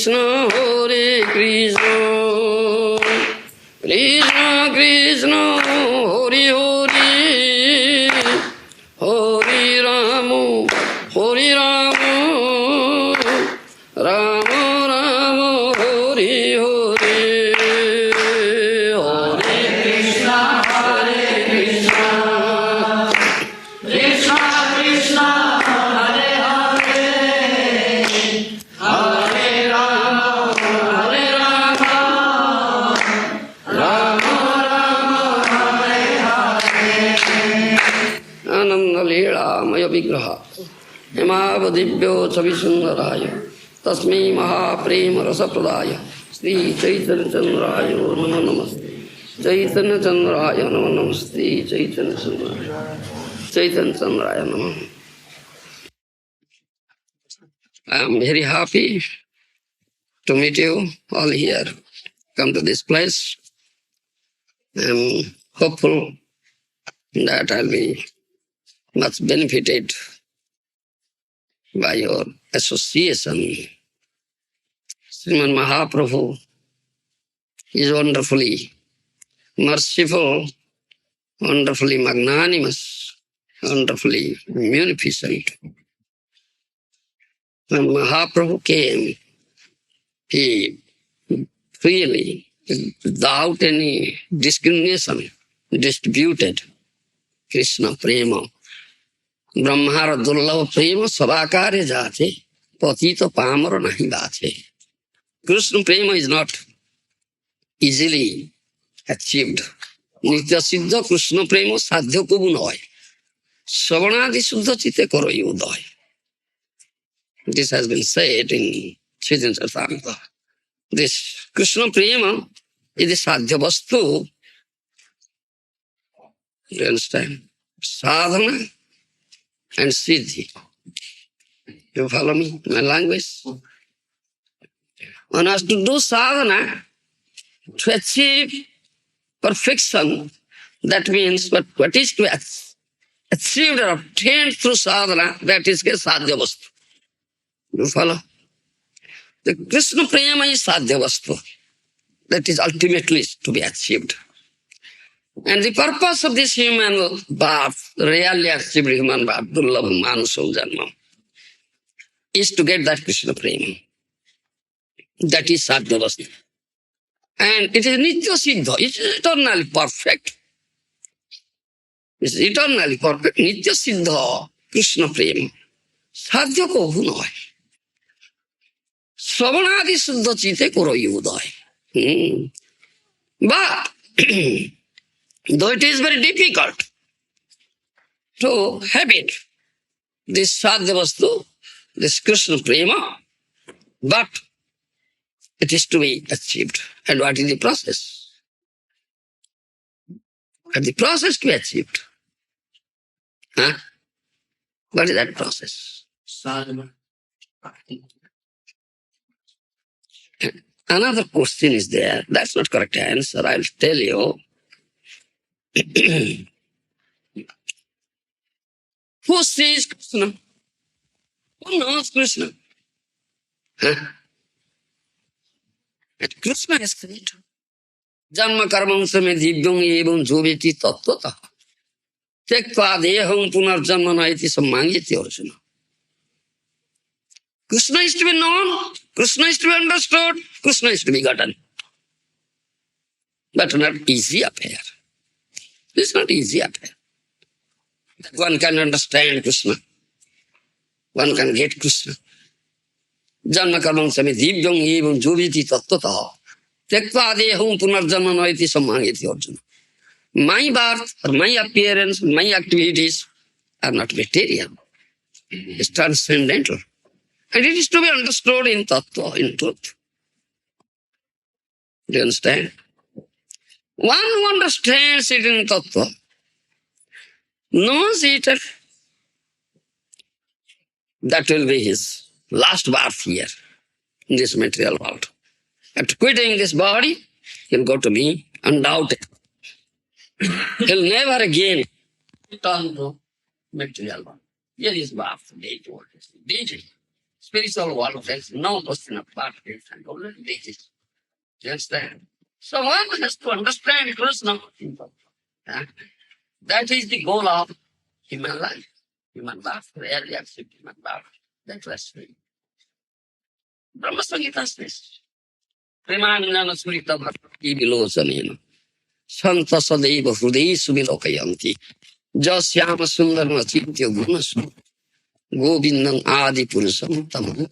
Krishna, Hare Krishna, Krishna Krishna, Hare Hare, Hare Rama, Hare Rama, Rama Rama, Hare Hare, Hare Krishna, Hare Krishna, Krishna Krishna, Hare Hare, Hare Rama, Hare Rama, Rama Rama, Hare Hare. Ananda Leela Maya Vigraha Himavadibhyo Chavisundarayo Tasmi Mahaprema Rasapradaya Sri Chaitanya Chandraya Namo Namaste Chaitanya Chandraya Namo Namaste Chaitanya Chandraya Namo. I am very happy to meet you all here. Come to this place. I am hopeful that I'll be much benefited by your association. Srimad Mahaprabhu is wonderfully merciful, wonderfully magnanimous, wonderfully munificent. When Mahaprabhu came, he freely, without any discrimination, distributed Krishna prema. Brahmana durlava prema sabakare jate, patito pamara nahi bate. Krishna prema is not easily achieved. Nitya siddha Krishna prema sadhya kubu noy. Savanadi suddha chite karo uday. This has been said in Chaitanya Charitamrita. This Krishna prema is the sadhya vastu. You understand? Sadhana and siddhi. You follow me? My language? One has to do sadhana to achieve perfection. That means what is to achieved or obtained through sadhana, that is sadhya vastu. You follow? The Krishna prema is sadhya vastu. That is ultimately to be achieved. And the purpose of this human birth, really achieved human birth, durlabha manasa janma, is to get that Krishna prema. That is sadhya vastu. And it is nitya siddha, it is eternally perfect. It is eternally perfect, nitya siddha, Krishna prema. Sadhya ko hunoy. Savanadi suddha chite koro uday. But though it is very difficult to have it, this sadhya vastu, this Krishna prema, but it is to be achieved. And what is the process? And the process to be achieved. Huh? What is that process? Sadhana. Another question is there. That's not correct answer. I'll tell you. Who sees Krishna? Who knows Krishna? Huh? And Krishna is creator. Janma karmam same divyam evam joveti tattvata. Tekva deham punarjanma naiti sammangiti arjuna. Krishna is to be known, Krishna is to be understood, Krishna is to be gotten. But not easy affair. It's not easy affair. One can understand Krishna. One can get Krishna. Janma karmam same divyam evam joveti tattvata. Tekva deham punarjanma naiti sammangiti arjuna. My birth or my appearance, my activities are not material. It's transcendental. And it is to be understood in tattva, in truth. Do you understand? One who understands it in tattva, knows it, that will be his last birth here in this material world. After quitting this body, he'll go to me, undoubted. He'll never again return to material world. Here is birth, date, what is it? spiritual world, there is no question of perfect and already exists. You understand? So one has to understand Krishna. Huh? That is the goal of human life. Human birth, really accept human birth. That was free. Brahma Samhita says, Premanana Smrita Bhakti Vilosanena Santa Sadeva Hrudesu Vilokayanti Jasyama Sundarma Chitya Gunasu Govindam Adi Purusam Tamam.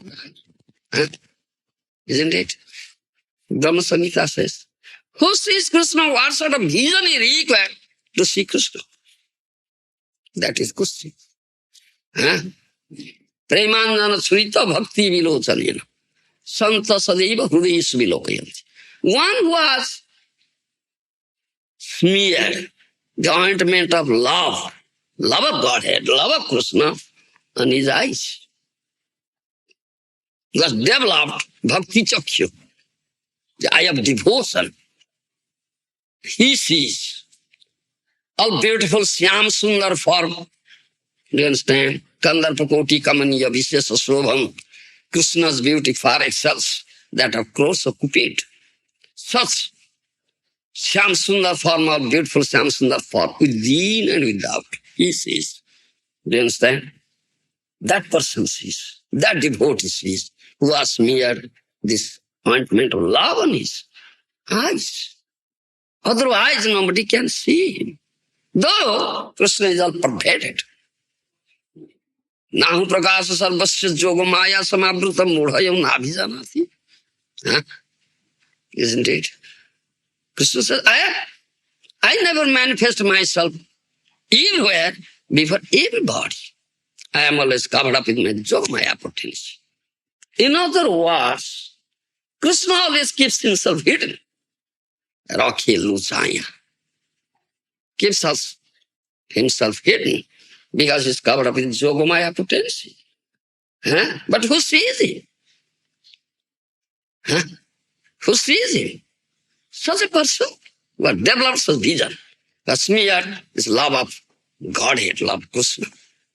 Isn't it? Brahma Samhita says, who sees Krishna? What sort of vision is required to see Krishna? That is question. Huh? Premanana Smrita Bhakti Vilosanena Santa Sadeva Hrudesu Vilokayanti. One who has smeared the ointment of love of Godhead, love of Krishna on his eyes, who has developed Bhakti Chakya, the eye of devotion. He sees all beautiful Syam Sundar form. Do you understand? Kandarpa Koti Kamaniya Vishesa Shobham. Krishna's beauty far excels that of crores of Cupid. Such Syam Sundar form or beautiful Syam Sundar form, within and without, he sees. Do you understand? That person sees, that devotee sees, who has smeared this ointment of love on his eyes. Otherwise, nobody can see him. Though Krishna is all pervaded. Nahu prakasa sarvasya yoga maya samabrutam mudhayam nabhijanati. Huh? Isn't it? Krishna says, I never manifest myself everywhere before everybody. I am always covered up with my yogamaya potency. In other words, Krishna always keeps himself hidden. Rakhi Lucaya keeps us himself hidden because he's covered up with yogamaya potency. Huh? But who sees him? Huh? Who sees him? Such a person who has developed such vision, who has smeared this love of Godhead, love of Krishna,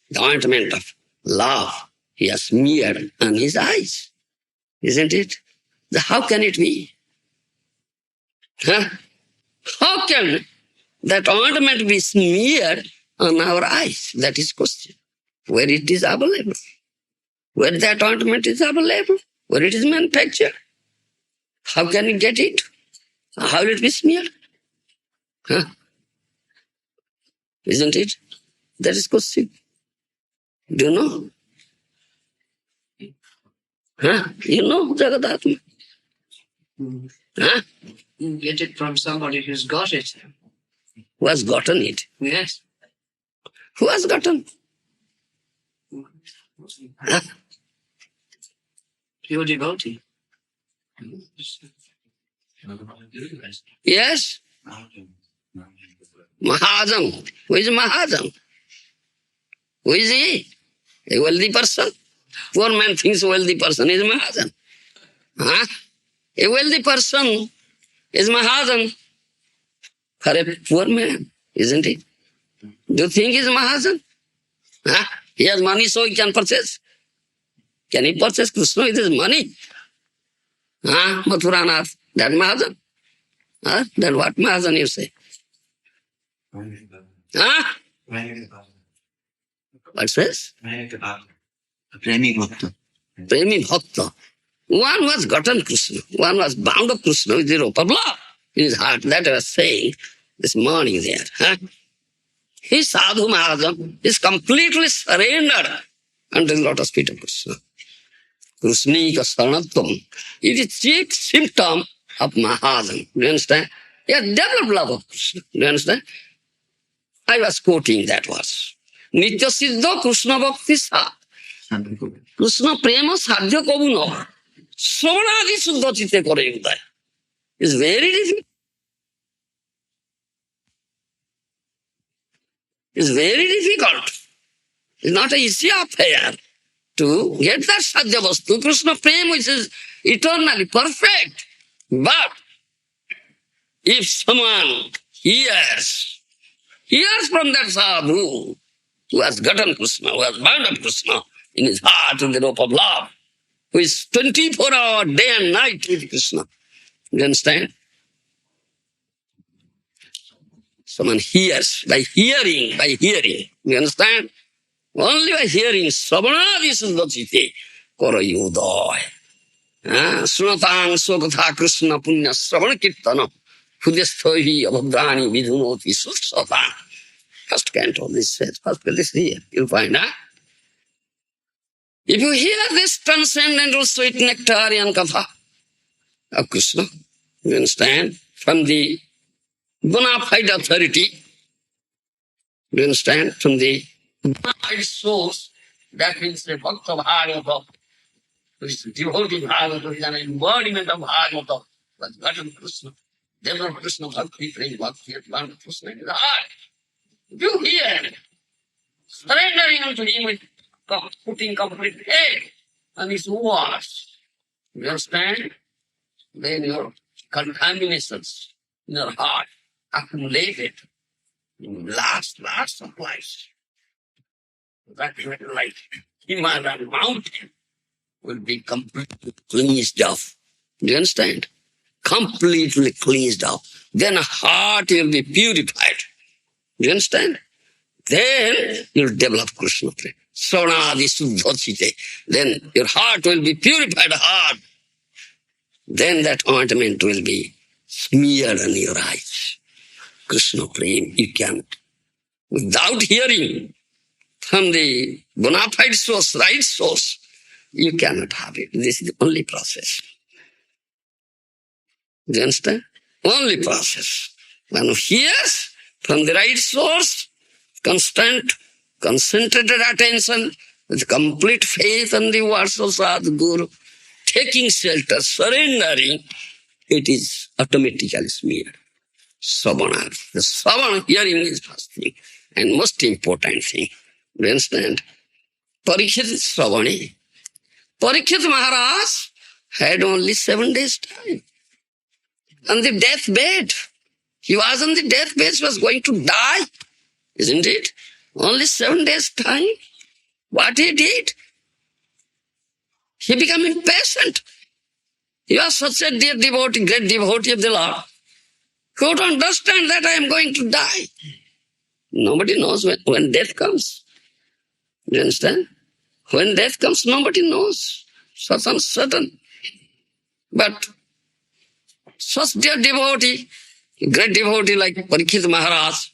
the ointment of love he has smeared on his eyes. Isn't it? How can it be? Huh? How can that ointment be smeared on our eyes? That is question. Where it is available? Where that ointment is available? Where it is manufactured? How can you get it? How will it be smeared? Huh? Isn't it? That is question. Do you know? Huh? You know Jagadatma? Huh? You get it from somebody who's got it. Who has gotten it? Yes. Who has gotten? Huh? Pure devotee. Yes? Maharaja. Who is Maharaja? Who is he? A wealthy person. Poor man thinks a wealthy person is Maharaja. Huh? A wealthy person is Maharaja for a poor man, isn't it? Do you think he's Maharaja? Huh? He has money so he can purchase. Can he purchase Krishna with his money? Huh? Mathuranath, that Maharaja? Huh? Then what Maharaja you say? Huh? What says? Premi Bhakta. Premi Bhakta. One was gotten Krishna. One was bound up Krishna with the rope of love in his heart. That I was saying this morning there. Huh? He Sadhu Maharaja is completely surrendered unto the lotus feet of Krishna. Krishnika Saranatvam. It is chief symptom of Maharaja. Do you understand? He has developed love of Krishna. Do you understand? I was quoting that verse. Nitya Siddha Krishna Bhakti Sa. Krishna Prema Sadhya Kavu no. Swanadi Suddha Chitte Kore Udaya. It's very difficult. It's very difficult. It's not an easy affair to get that Sadhya Vastu, Krishna Prema, which is eternally perfect. But if someone hears from that sadhu who has gotten Krishna, who has bound up Krishna in his heart with the rope of love, who is 24 hours, day and night with Krishna. You understand? Someone hears by hearing. You understand? Only by hearing. Sravanadi suddhachite kara yudoy. Sunatang sokatha Krishna punya sravana kirtana hudesthohi abhadrani vidhunoti sutsata. First canto, this says, first this here, you'll find, If you hear this transcendental sweet nectarian katha of Krishna, you understand, from the bona fide authority, you understand, from the bona fide source, that means the Bhakta Bhagavata, which is devotee Bhagavata, which is an embodiment of Bhagavata, but God of Krishna, Devotee Krishna Bhakti, praying Bhakti, at one of Krishna in the heart. If you hear, surrendering unto him with putting complete faith on his words, you understand? Then your contaminations in your heart accumulated in last of life. That like Himalayan mountain will be completely cleansed off. Do you understand? Completely cleansed off. Then heart will be purified. Do you understand? Then you'll develop Krishna prema. Savanadi suddhachite. Then your heart will be purified heart. Then that ointment will be smeared on your eyes. Krishna prema, you can't. Without hearing from the bona fide source, right source, you cannot have it. This is the only process. Do you understand? Only process. One who hears from the right source, concentrated attention, with complete faith on the words of Sadhguru, taking shelter, surrendering, it is automatically smeared. Savana. The Savana hearing is first thing and most important thing. Do you understand? Parikshit Savani. Parikshit Maharaj had only 7 days time. On the deathbed. He was on the deathbed, he was going to die. Isn't it? Only 7 days time. What he did? He became impatient. He was such a dear devotee, great devotee of the Lord. Who would understand that I am going to die? Nobody knows when death comes. Do you understand? When death comes, nobody knows. Such uncertain. But such dear devotee, great devotee like Parikshit Maharaj,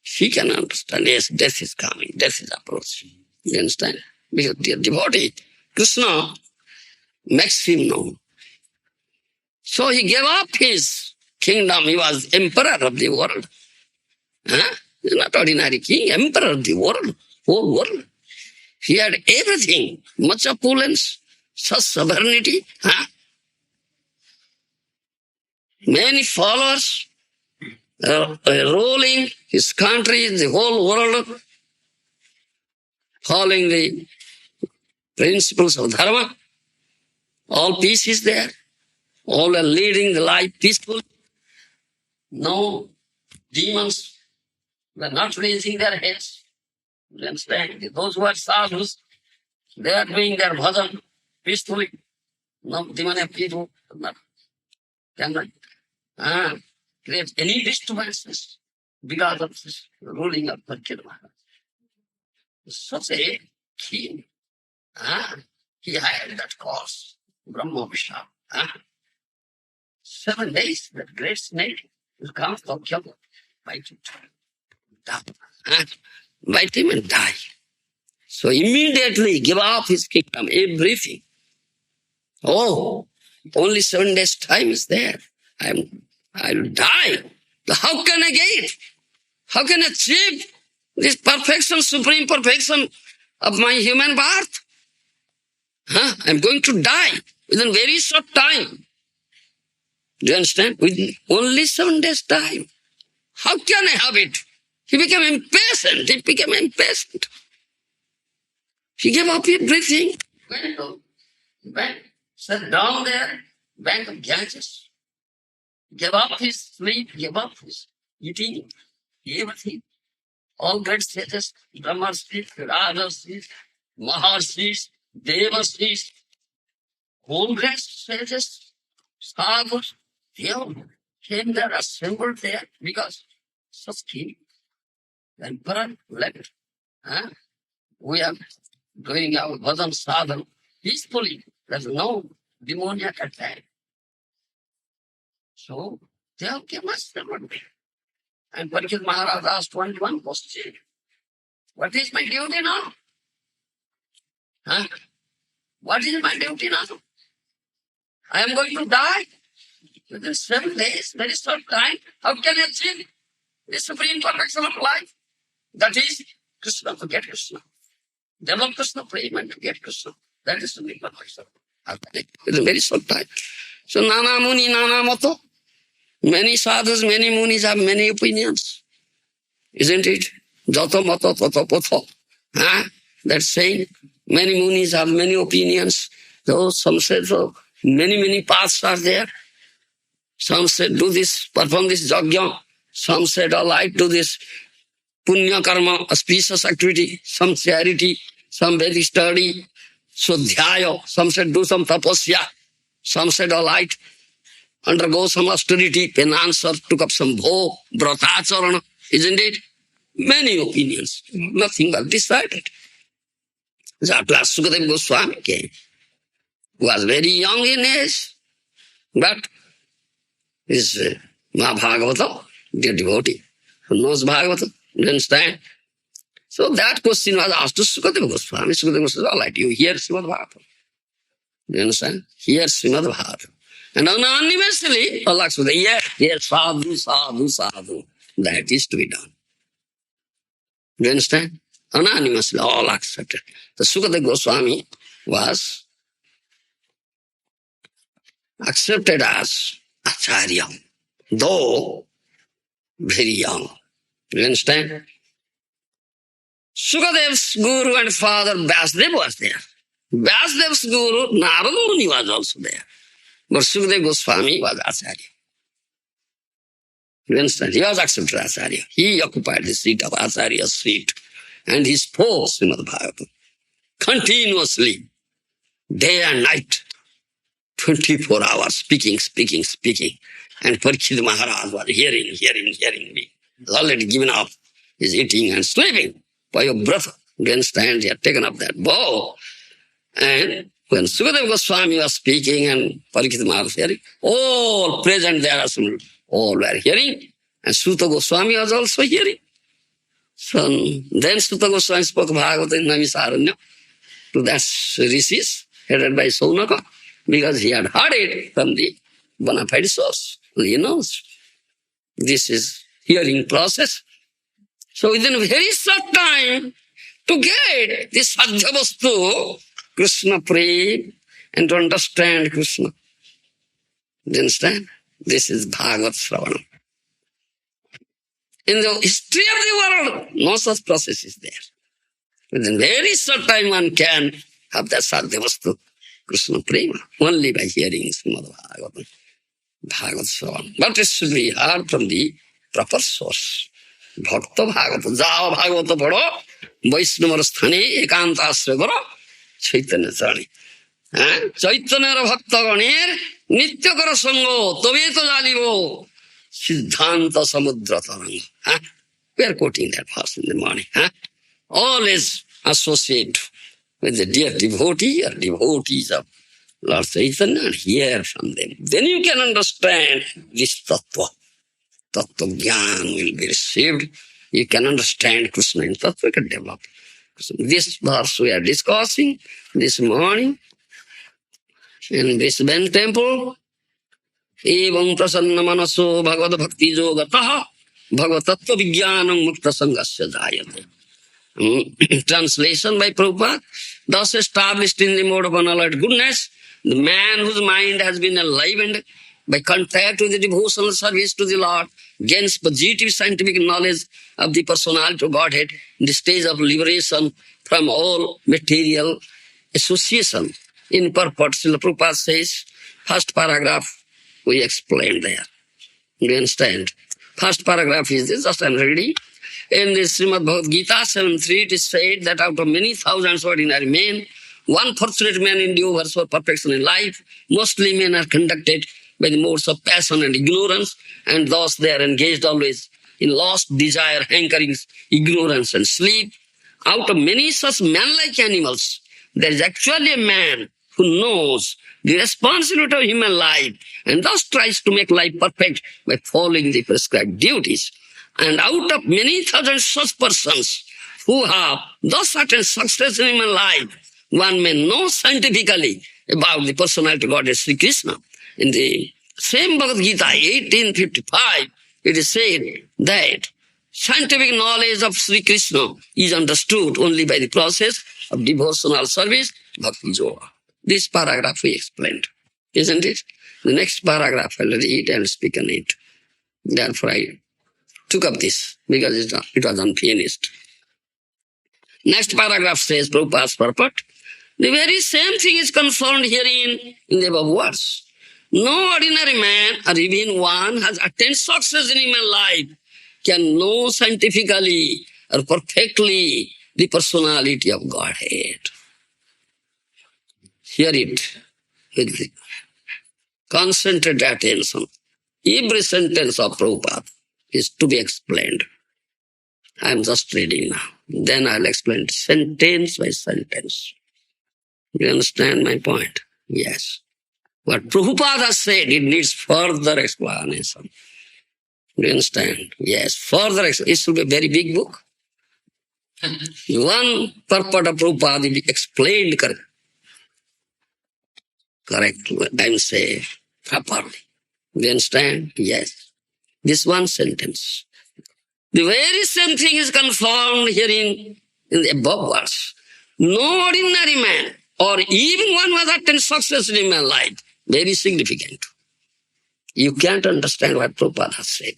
he can understand, yes, death is coming, death is approaching. You understand? Because dear devotee, Krishna makes him know. So he gave up his kingdom. He was emperor of the world. He's not ordinary king, emperor of the world, whole world. He had everything, much opulence, such sovereignty, many followers, ruling his country, the whole world, following the principles of dharma. All peace is there. All are leading the life peacefully. No demons were not raising their heads. You understand? Those who are sadhus, they are doing their bhajan peacefully. No demonic people cannot create any disturbances because of this ruling of Parikshit Maharaj. Such a king, he had that cause, Brahma Vishnu. 7 days, that great snake will come to kill him, bite him, bite him and die. So immediately give up his kingdom, everything. Oh, only 7 days time is there. I'll die. How can I get it? How can I achieve this perfection, supreme perfection of my human birth? I'm going to die within very short time. Do you understand? Within only 7 days time. How can I have it? He became impatient. He gave up everything. Went, sat down there, bank of Ganges. Gave up his sleep, gave up his eating, everything. All great sages, Brahmarshis, Rajarshis, Maharshis, Devarshis, Whole rest sages, sadhus, they all came there, assembled there, because such king, the emperor left. Huh? We are doing our bhajan sadhana peacefully. There's no demoniac attack. So they all came assembled there. And Parikshit Maharaj asked one question. What is my duty now? Huh? What is my duty now? I am going to die within 7 days, very short time. How can I achieve the supreme perfection of life? That is Krishna, to get Krishna. Develop Krishna prema and to get Krishna. That is supreme perfection. It's a very short time. So Nana Muni, Nana Moto. Many sadhus, many munis have many opinions. Isn't it? Jato Mato Toto Potho. Huh? That's saying many munis have many opinions. So some said so many paths are there. Some said do this, perform this yajna. Some said all right, do this punya karma, auspicious activity, some charity, some very study, swadhyaya. Some said do some tapasya. Some said all right, undergo some austerity, penance, or took up some bho, bratacharana. Isn't it? Many opinions. Nothing but decided. So at last Sukadeva Goswami came. He was very young in age, but is Mahabhagavata, dear devotee, who knows Bhagavata, you understand? So that question was asked to Sukadeva Goswami. Sukadeva Goswami said, all right, you hear Srimad Bhagavatam. You understand? Hear Srimad Bhagavatam. And anonymously, Allah said, yes, sadhu, sadhu, sadhu. That is to be done. You understand? Anonymously, all accepted. The Sukadeva Goswami was accepted as Acharya, though very young. You understand? Sukadev's guru and father Vyasdev was there. Vyasdev's guru Narada Muni was also there. But Sukadeva Goswami was Acharya. You understand? He was accepted as Acharya. He occupied the seat of Acharya's seat. And he spoke Srimad Bhagavatam continuously, day and night, 24 hours, speaking. And Parikshit Maharaj was hearing me. He has already given up. He is eating and sleeping by your brother. You understand? He had taken up that bow. And when Sukadeva Goswami was speaking and Parikshit Maharaj was hearing, all present there assembled, all were hearing. And Suta Goswami was also hearing. So then Suta Goswami spoke Bhagavata in Namisaranya to that rishis headed by Saunaka, because he had heard it from the bona fide source. He knows this is hearing process. So within a very short time, to get this sadhyavastu, Krishna prema, and to understand Krishna. Do you understand? This is Bhagavat Sravana. In the history of the world, no such process is there. Within very short time, one can have that sadhyavastu, Krishna prema, only by hearing Srimad Bhagavatam, Bhagavat Sravana. But it should be heard from the proper source. Bhakta Bhagavata, Jao Bhagavata Pado, Vaishnava Sthane, Ekanta Asra Goro, Chaitanya Charani. Chaitanya Bhakta Ganir, Nitya Kara Sango, Tobeto Jalivo, Siddhanta Samudra Taranga. We are quoting that verse in the morning. Always associate with the dear devotee or devotees of Lord Chaitanya and hear from them. Then you can understand this tattva. Tattva jnana will be received. You can understand Krishna in tattva, you can develop. So this verse we are discussing this morning in this Ben temple. Evam prasanna manaso bhagavad bhakti yogataha bhagavad tattva vijnanam mukta sangasya jayate. Translation by Prabhupada. Thus established in the mode of unalloyed goodness, the man whose mind has been enlivened by contact with the devotional service to the Lord gains positive scientific knowledge of the personality of Godhead in the stage of liberation from all material association. In purport, Srila Prabhupada says, first paragraph we explained there. You understand? First paragraph is this, just I am reading. In the Srimad Bhagavad Gita 7.3, it is said that out of many thousands ordinary men one fortunate man endeavors for perfection in life. Mostly men are conducted by the modes of passion and ignorance, and thus they are engaged always in lost desire, hankerings, ignorance, and sleep. Out of many such man-like animals, there is actually a man who knows the responsibility of human life and thus tries to make life perfect by following the prescribed duties. And out of many thousand such persons who have thus attained success in human life, one may know scientifically about the personality of Godhead Sri Krishna. In the same Bhagavad Gita, 1855, it is said that scientific knowledge of Sri Krishna is understood only by the process of devotional service, bhakti yoga. This paragraph we explained, isn't it? The next paragraph I'll read and speak on it. Therefore I took up this because it was unfinished. Next paragraph says, Prabhupada's purport. The very same thing is confirmed herein in the above words. No ordinary man or even one has attained success in human life can know scientifically or perfectly the personality of Godhead. Hear it with the concentrated attention. Every sentence of Prabhupada is to be explained. I am just reading now. Then I'll explain sentence by sentence. You understand my point? Yes. What Prabhupada has said, it needs further explanation. You understand? Yes, further explanation. It should be a very big book. One purport of Prabhupada will be explained correctly. I'm saying properly. You understand? Yes. This one sentence. The very same thing is confirmed herein in the above verse. No ordinary man or even one who has attained success in human life, very significant. You can't understand what Prabhupada has said.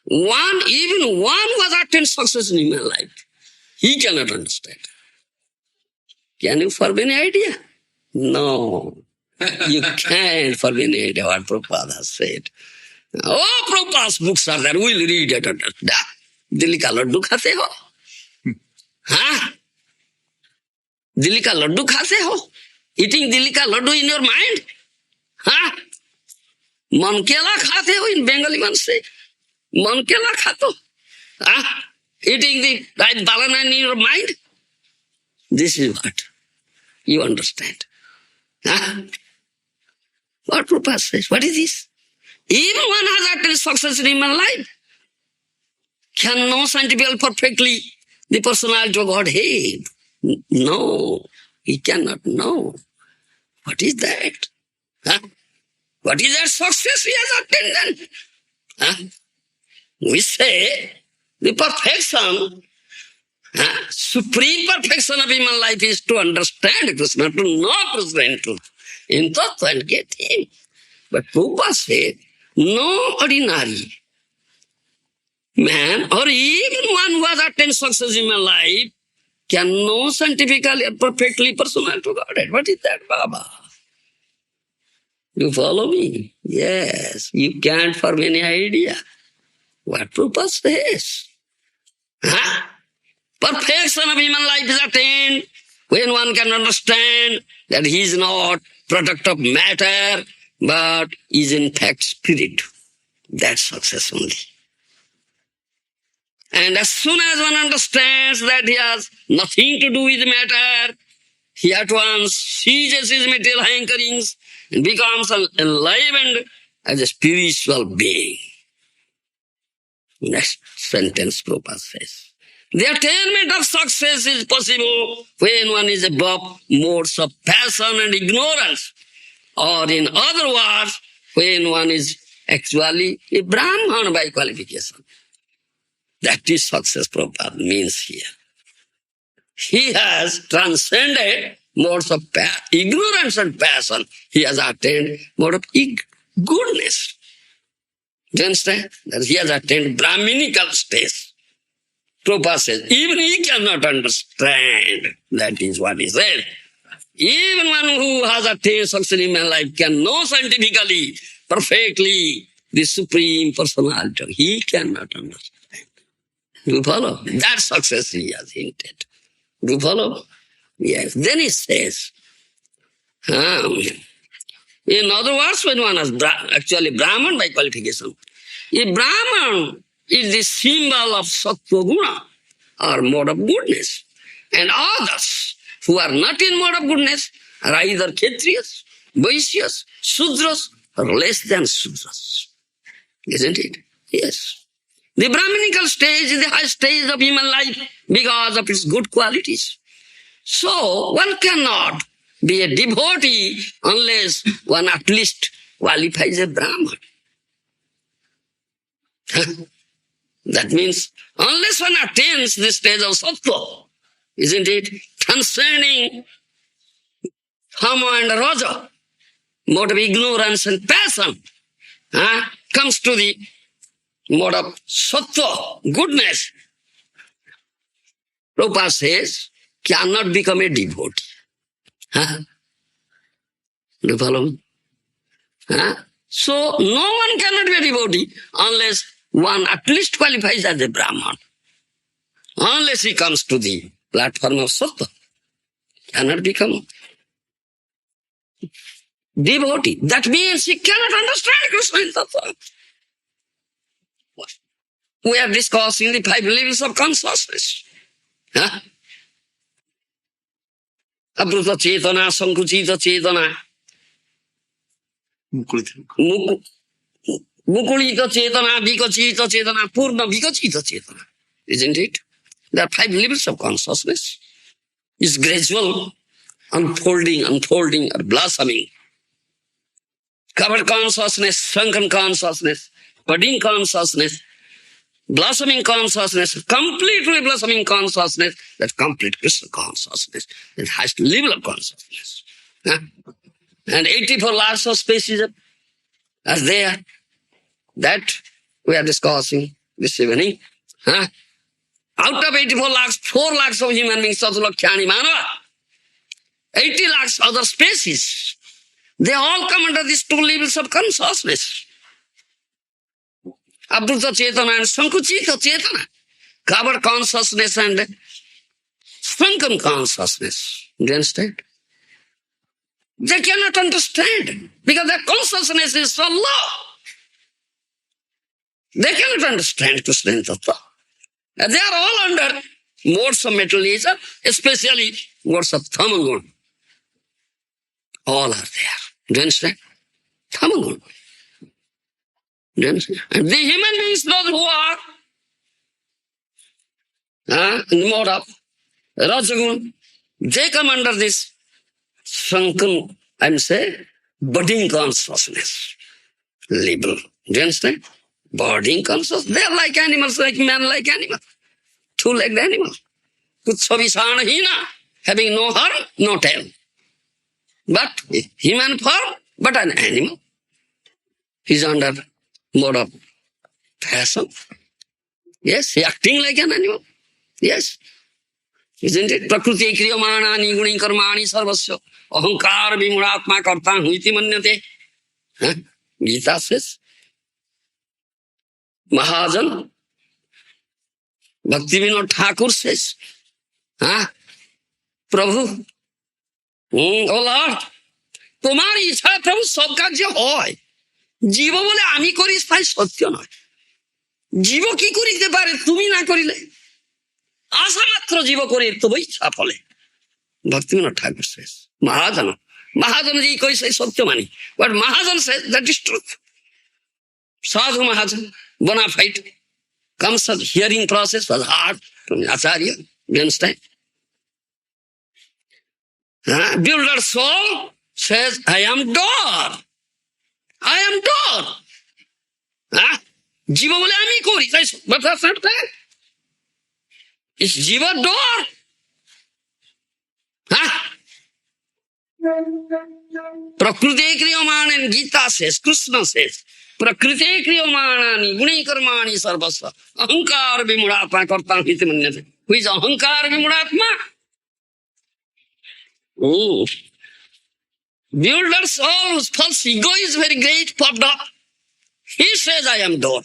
Even one who has attained success in human life, he cannot understand. Can you form any idea? No. You can't form any idea what Prabhupada has said. Oh, Prabhupada's books are there. We'll read it. Delhi का लड्डू खाते हो? हाँ? दिल्ली का लड्डू खाते हो? Eating Delhi का Laddu in your mind? हाँ? मनकेला खाते हो? In Bengali one say, मनकेला खाते हो? हाँ? Eating the right banana in your mind? This is what you understand. Huh? What Prabhupada says? What is this? Even one has attained success in human life can know scientifically perfectly the personality of Godhead. No, he cannot know. What is that? Huh? What is that success he has attained then? Huh? We say the perfection, supreme perfection of human life is to understand Krishna, to know Krishna in truth, in thought and get him. But Prabhupada said, no ordinary man or even one who has attained success in human life can know scientifically and perfectly personal to Godhead. What is that, Baba? You follow me? Yes, you can't form any idea what Prabhupada says. Huh? Perfection of human life is attained when one can understand that he is not product of matter, but is in fact spirit. That's success only. And as soon as one understands that he has nothing to do with matter, he at once ceases his material hankerings and becomes enlivened as a spiritual being. Next sentence Prabhupada says. The attainment of success is possible when one is above modes of passion and ignorance, or in other words, when one is actually a Brahmana by qualification. That is success Prabhupada means here. He has transcended modes of ignorance and passion. He has attained mode of goodness. Do you understand? That he has attained Brahminical stage. Prabhupada says, even he cannot understand. That is what he said. Even one who has attained success in human life can know scientifically, perfectly, the Supreme Personality. He cannot understand. Do you follow? That success he has hinted. Do you follow? Yes. Then he says, in other words, when one is actually Brahman by qualification, a Brahman is the symbol of Sattva Guna, or mode of goodness. And others who are not in mode of goodness are either Kshatriyas, Vaishyas, Sudras, or less than Sudras. Isn't it? Yes. The Brahminical stage is the highest stage of human life because of its good qualities. So, one cannot be a devotee unless one at least qualifies a Brahman. That means, unless one attains this stage of Sattva, isn't it? Transcending Tama and Raja, mode of ignorance and passion, comes to the mode of Sattva, goodness. Prabhupada says, cannot become a devotee. Do you follow me? So, no one cannot be a devotee unless one at least qualifies as a Brahman. Unless he comes to the platform of Sattva, cannot become devotee. That means he cannot understand Krishna in Tattva. We are discussing the 5 levels of consciousness. Abruta Chetana, Sankuchita Chetana, Mukulita Chetana, Vikachita Chetana, Purna Vikachita Chetana. Isn't it? There are 5 levels of consciousness. It's gradual, unfolding, or blossoming. Covered consciousness, sunken consciousness, budding consciousness, blossoming consciousness, completely blossoming consciousness, that complete Krishna consciousness, that highest level of consciousness. And 84 lakhs of species are there. That we are discussing this evening. Out of 84 lakhs, 4 lakhs of human beings, Satulakhyani Manava, 80 lakhs other species. They all come under these 2 levels of consciousness. Abdhuta Chetana and Sankuchita Chetana. Covered consciousness and sunken consciousness. Do you understand? They cannot understand because their consciousness is so low. They cannot understand Krishna Tattva. They are all under modes of materialism, especially modes of Tamagun. All are there. Do you understand? Tamagun. Do you understand? And the human beings, those who are in the mode of Rajagun, they come under this sunken, budding consciousness label. Do you understand? Budding consciousness. They are like animals, like man, like animal. 2-legged animal. Kutshavisana hina, having no horn, no tail. But human form, but an animal. He's under mode of passion. Yes, he acting like an animal. Yes. Isn't it? Prakriti kriyamanani guni karmani sarvasya ahankar vimuratma karta huiti manyate. Gita says. Maharaja, Bhakti Vinod Thakur says, Prabhu, O Lord, তোমার ইচ্ছা প্রভু সব কার্য হয়, জীব বলে আমি করি তাই সত্য নয়। জীব কি করিতে পারে তুমি না করিলে? আশা মাত্র জীব করে তবে ইচ্ছা ফলে। Bhakti Vinod Thakur says, Mahajan ji কইছে সত্য মানি, but Mahajan says that is truth. Sadhu Mahajan, bona fide, comes the hearing process was hard from Acharya. You understand? Builder soul says, I am door. I am door. Jiva bole ami kori. But that's not that. Is Jiva door? Prakriti kriyamana, and Gita says, Krishna says, Prakriti kriyamanani guni karmani sarvasva ahankar vimuratma kartam hiti manyate. Who is ahankar vimuratma? Builder soul's false ego is very great, popped up. He says, I am door.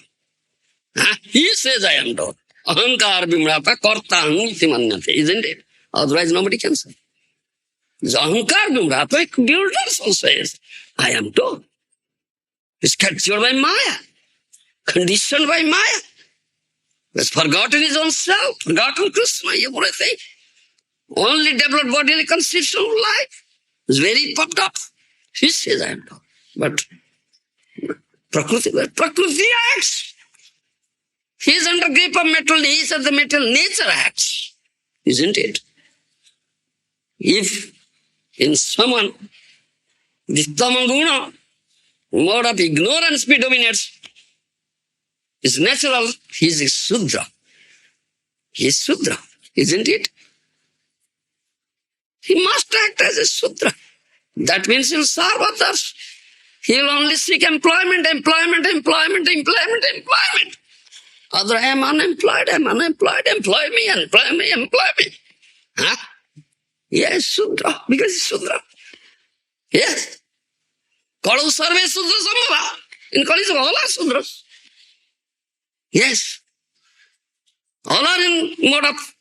He says, I am door. Ahankar vimrata kartam iti manyate. Isn't it? Otherwise, nobody can say. This ahankar gumraha, a builder also says, I am too. He's captured by Maya, conditioned by Maya. He's forgotten his own self, forgotten Krishna, everything. Only developed bodily conception of life. It's very puffed up. He says, I am too. But Prakriti acts. He is under grip of metal nature, the metal nature acts. Isn't it? If in someone this tamaguna, mode of ignorance predominates, it's natural, he is a Sudra. He is Sudra, isn't it? He must act as a Sudra. That means he will serve others. He will only seek employment. Other, I am unemployed, employ me. Huh? Yes, Sudra, because he's Sudra. Yes. Kalu sarve Sudra sambhava. In Kali all are Sudras. Yes. All are in mode of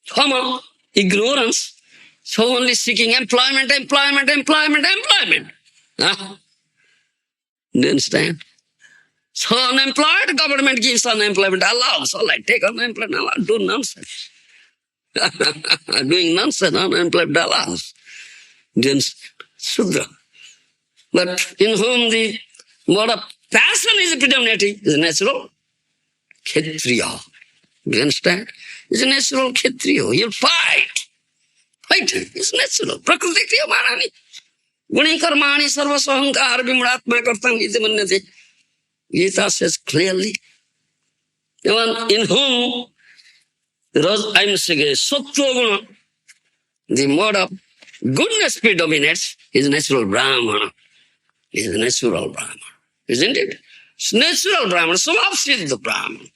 common ignorance. So only seeking employment. Huh? Do you understand? So unemployed, government gives unemployment, allows. All right, take unemployment, allow, do nonsense. Doing nonsense, unemployed allows. Do you understand? Sudra. But in whom the mode of passion is predominating is natural Kshatriya. Do you understand? It's a natural Kshatriya. He'll fight. It's natural. Prakriti kriyamanani. Guni karmani sarvasahankar vimuratma kartam iti manyate. Gita says clearly. Even in whom I'm saying sattva guna, the mode of goodness predominates, is natural Brahmana. Is natural Brahmana. Isn't it? It's natural Brahmana, Swabhasiddha Brahmana.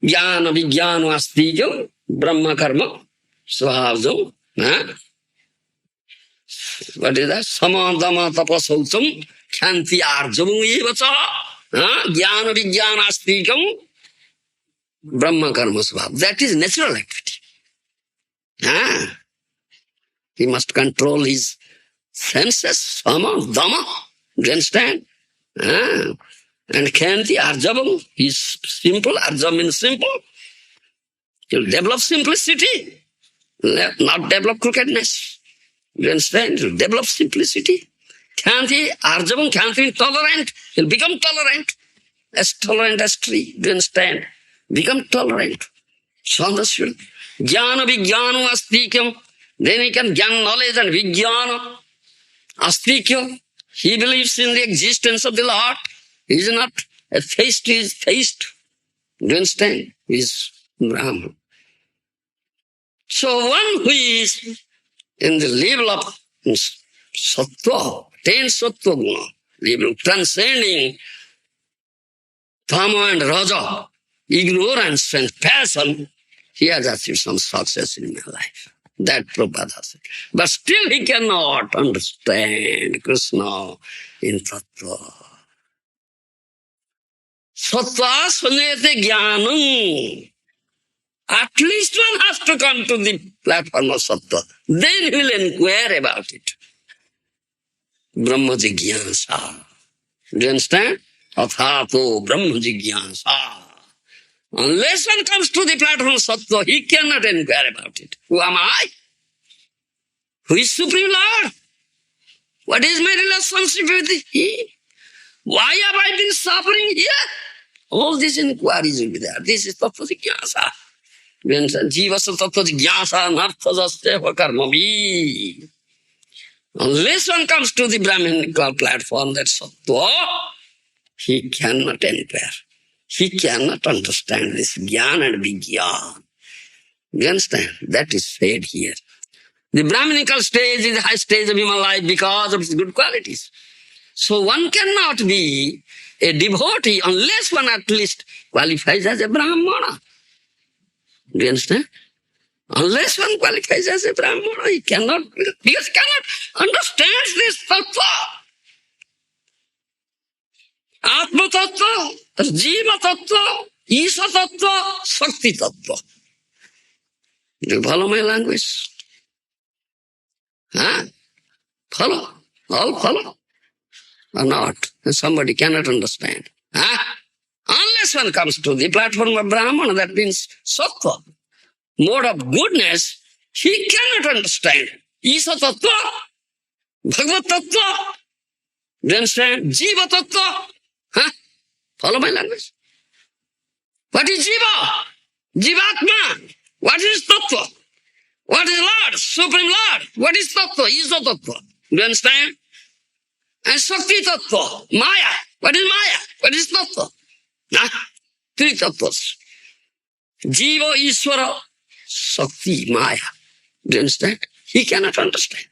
Jnana vijnana astikam, Brahma karma, Swabhavjam. What is that? Samadama tapasautam, kyanti arjam evacha. Jnana vijnana astikam, Brahma karma swabhav. That is natural activity. He must control his senses, sama, dhamma. Do you understand? And kyanti arjavam, he's simple, arjam means simple. He'll develop simplicity, not develop crookedness. Do you understand? He'll develop simplicity. Kyanti arjavam, kyanti means tolerant. He'll become tolerant as tree. Do you understand? Become tolerant. So understood. Jnana vijnana astikam. Then he can gain knowledge and vijnana. Astikya. He believes in the existence of the Lord. He is not a theist, he is theist. Do you understand? He is Brahman. So one who is in the level of sattva, attains sattva guna, level transcending tama and raja, ignorance and passion, he has achieved some success in my life. That Prabhupada said. But still he cannot understand Krishna in tattva. Sattva sunyate jnanam. At least one has to come to the platform of sattva. Then he will inquire about it. Brahma jigyasa. Do you understand? Athato Brahma jigyasa. Unless one comes to the platform of sattva, he cannot inquire about it. Who am I? Who is Supreme Lord? What is my relationship with Him? Why have I been suffering here? All these inquiries will be there. This is tattva jigyasa. Jivasa tattva jigyasa narthasasya karmavi. Unless one comes to the Brahminical platform, that sattva, he cannot inquire. He cannot understand this jnana and vijnana. You understand? That is said here. The Brahminical stage is the high stage of human life because of its good qualities. So one cannot be a devotee unless one at least qualifies as a Brahmana. Do you understand? Unless one qualifies as a Brahmana, he cannot, because he cannot understand this tattva. Atma tattva, Jiva tattva, Isa tattva, Shakti tattva. Do you follow my language? Huh? Follow? All follow? Or not? Somebody cannot understand. Huh? Unless one comes to the platform of Brahmana, that means sattva, mode of goodness, he cannot understand. Isa tattva, Bhagavad tattva, do you understand? Jiva tattva. Huh? Follow my language? What is jiva? Jivatma. What is tattva? What is Lord? Supreme Lord. What is tattva? Isa tattva. Do you understand? And Shakti tattva. Maya. What is Maya? What is tattva? Huh? Three tattvas. Jiva, Ishvara, Shakti, Maya. Do you understand? He cannot understand.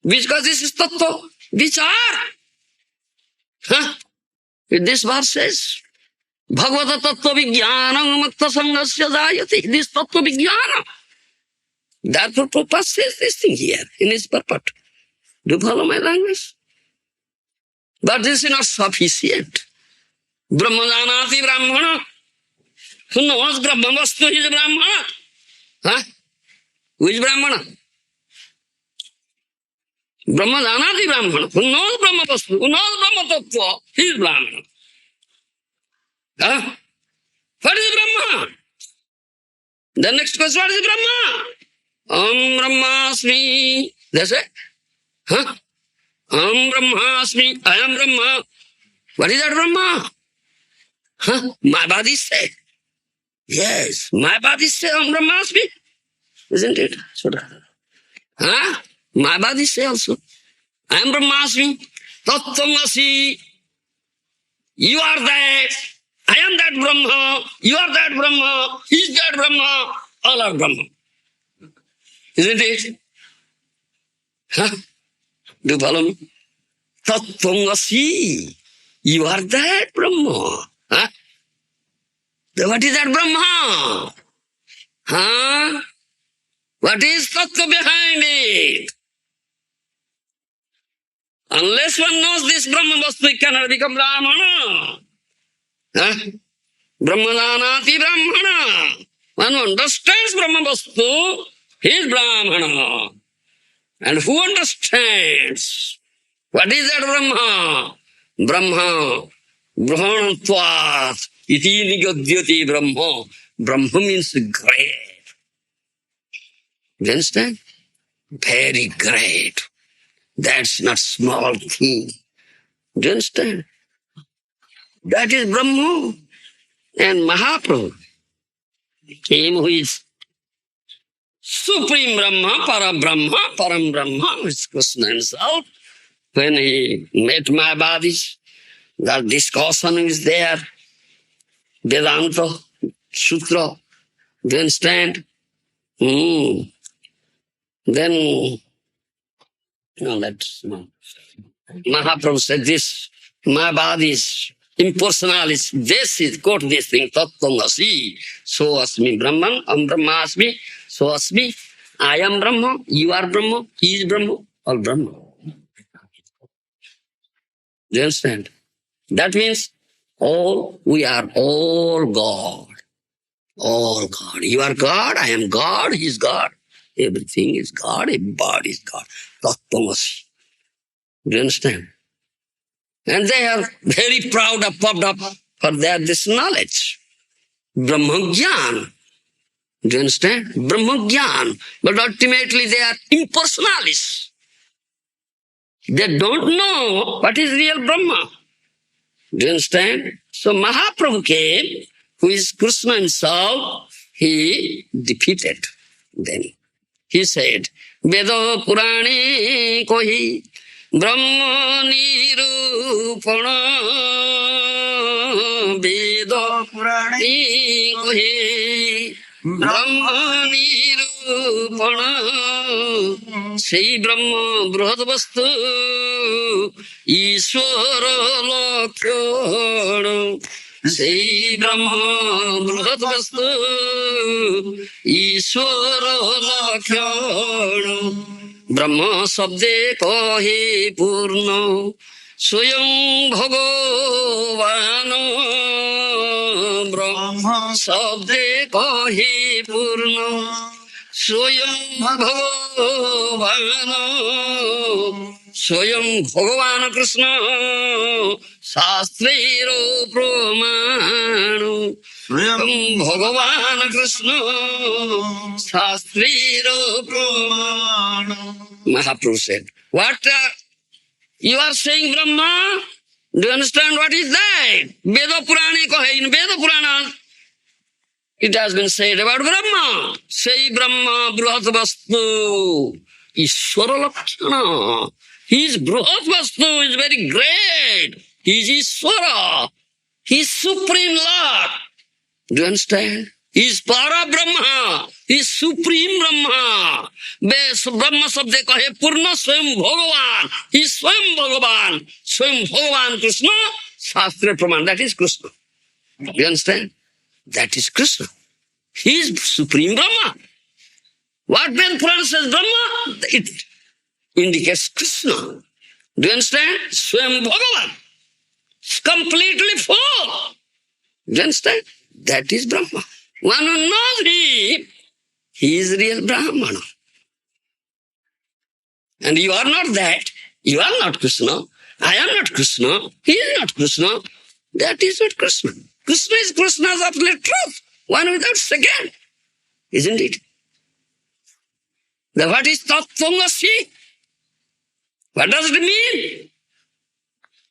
Because this is tattva. Which are? Huh? This verse says, Bhagavata tattva vijnanam makta sangasya jayati. This tattva vijnana. Therefore, Prabhupada says this thing here in his purport. Do you follow my language? But this is not sufficient. Brahmajanati Brahmana. Who knows Brahmavastu is Brahmana? Huh? Who is Brahmana? Brahmajanati Brahmana. Who knows Brahmavastu? Who knows Brahmatattva? He is Brahmana. Huh? What is Brahma? The next question, what is Brahma? Brahmasmi. That's it. Huh? Brahmasmi. I am Brahma. What is that Brahma? Huh? My body say. Yes, my body say Brahmasmi. Isn't it? Huh? My body say also. I am Brahmasmi. Tattvamasi. You are that. I am that Brahma. You are that Brahma. He is that Brahma. All are Brahma. Isn't it? Huh? Do you follow me? Tattvamasi. You are that Brahma. Huh? What is that Brahma? Huh? What is tattva behind it? Unless one knows this Brahma Vastu, it cannot become Brahmana. Huh? Brahmajanati Brahmana. One who understands Brahma Vastu, he is Brahmana. And who understands? What is that Brahma? Brahma. Brahmanatvat. Iti nigadyati Brahma. Brahma means great. Do you understand? Very great. That's not small thing. Do you understand? That is Brahma. And Mahaprabhu came who is Supreme Brahma, Param Brahma, which is Krishna himself. When he met Mayavadis, that discussion is there. Vedanta, Sutra. Do you understand? Then, Mahaprabhu said this, Mayavadis, impersonalists, this is, quote this thing, Tattvamasi, so asmi Brahman, Brahmasmi, so asmi, I am Brahma, you are Brahma, he is Brahma, all Brahma. Do you understand? That means we are all God. All God. You are God, I am God, he is God. Everything is God, everybody is God. Tattvamasi. Do you understand? And they are very proud of, puffed up for this knowledge. Brahmagyan. Do you understand? Brahmagyan. But ultimately they are impersonalists. They don't know what is real Brahma. Do you understand? So Mahaprabhu came, who is Krishna himself, he defeated them. He said, Veda Purani Kohi Brahma Nirupana Veda Purani Kohi Brahma Nirupana Sei Brahma Brahadvastu Ishvara Lakhyana Sei Brahma Brahadvastu Ishvara Lakhyana Brahma Sabde Kahi Purna Swayam Bhagavana Brahma Sabde Kahi Purna Swayam Bhagavana, Swayam Bhagavana Krishna, Shastriro Pramano. Swayam Bhagavana Krishna, Shastriro Pramano. Mahaprabhu said, what you are saying, Brahma? Do you understand what is that? Veda Purana ko hai. In Veda Purana, it has been said about Brahma. Say Brahma Bruhat Vastu. Ishwara Lakshana. His Bruhat Vastu is very great. He is Ishwara. He is Supreme Lord. Do you understand? He is Para Brahma. He is Supreme Brahma. Brahma sabde kahe Purna Swayam Bhagavan. He is Swayam Bhagavan. Swayam Bhagavan Krishna. Shastra Praman. That is Krishna. Do you understand? That is Krishna. He is Supreme Brahma. What when Purana says Brahma, it indicates Krishna. Do you understand? Swayam Bhagavan. It's completely full. Do you understand? That is Brahma. One who knows him, he is real Brahmana. And you are not that. You are not Krishna. I am not Krishna. He is not Krishna. That is not Krishna. Krishna is Krishna's absolute truth. One without second. Isn't it? Then what is Tattvamasi? What does it mean?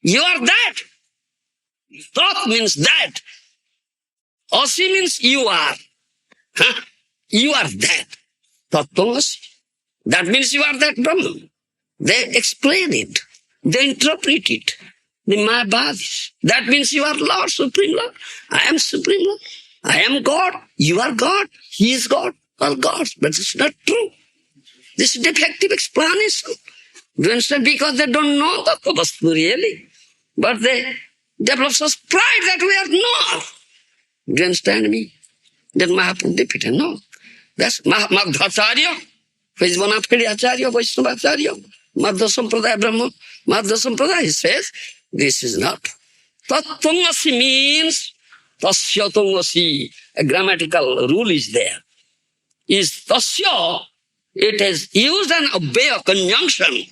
You are that. Tat means that. Asi means you are. Huh? You are that. Tattvamasi. That means you are that Brahman. They explain it. They interpret it. The Mayavadis. That means you are Lord, Supreme Lord. I am Supreme Lord. I am God. You are God. He is God. All gods. But it's not true. This is defective explanation. Do you understand? Because they don't know the Vastu really. But they develop such pride that we are not. Do you understand me? That Mahaprabhu defeated. No. That's Madhvacharya. Who is one of the Acharya, Vaishnavacharya. Madhva Sampradaya Brahma. Madhva Sampradaya, he says, this is not. Tattvamasi means Tasya Tangasi. A grammatical rule is there. Is Tasya, it is used an obey a conjunction.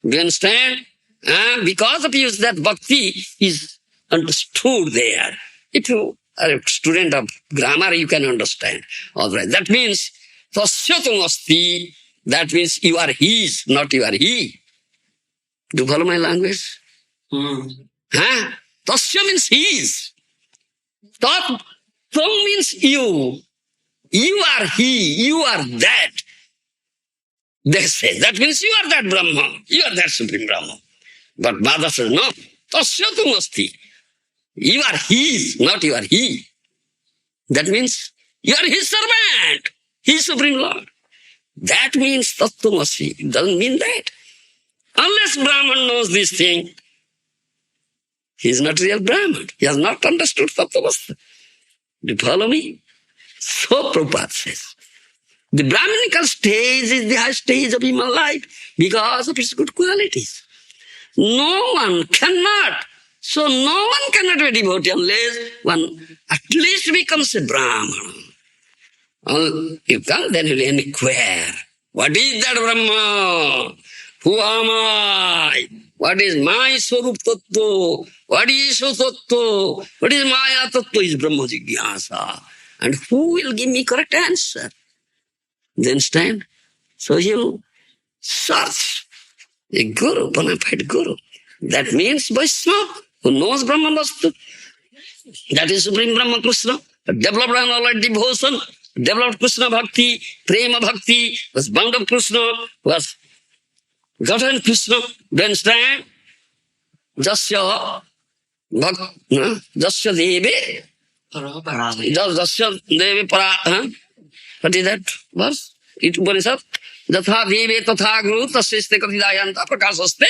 Do you understand? Because of use that bhakti is understood there. If you are a student of grammar, you can understand. All right. That means Tasyatam asti. That means you are his, not you are he. Do you follow my language? Tasya means his. Tat means you. You are he. You are that. They say, that means you are that Brahma. You are that Supreme Brahma. But Madhva says, no. Tasyatam asti. You are his, not you are he. That means you are his servant. He is Supreme Lord. That means Tattvamasi. It doesn't mean that. Unless Brahman knows this thing, he is not real Brahman. He has not understood Tattvamasi. Do you follow me? So Prabhupada says. The Brahminical stage is the high stage of human life because of its good qualities. No one cannot. So no one cannot be a devotee unless one at least becomes a Brahmana. You come, then you will inquire. What is that Brahma? Who am I? What is my Swarup Tattva? What is Iswa Tattva? What is Maya Tattva? Is Brahma Jigyasa. And who will give me correct answer? Do you understand? So you search a guru, bona fide guru. That means Vaishnava, who knows Brahma Vastu. That is Supreme Brahma Krishna. Developed an all devotion, developed Krishna Bhakti, Prema Bhakti, was bound of Krishna, was gotten Krishna. Do you understand? Jasya Devi. Jasya Devi Para. What is that verse? It Upanishad. Jatha Devi Tatha Guru Tasyaste Katidayanta Prakasaste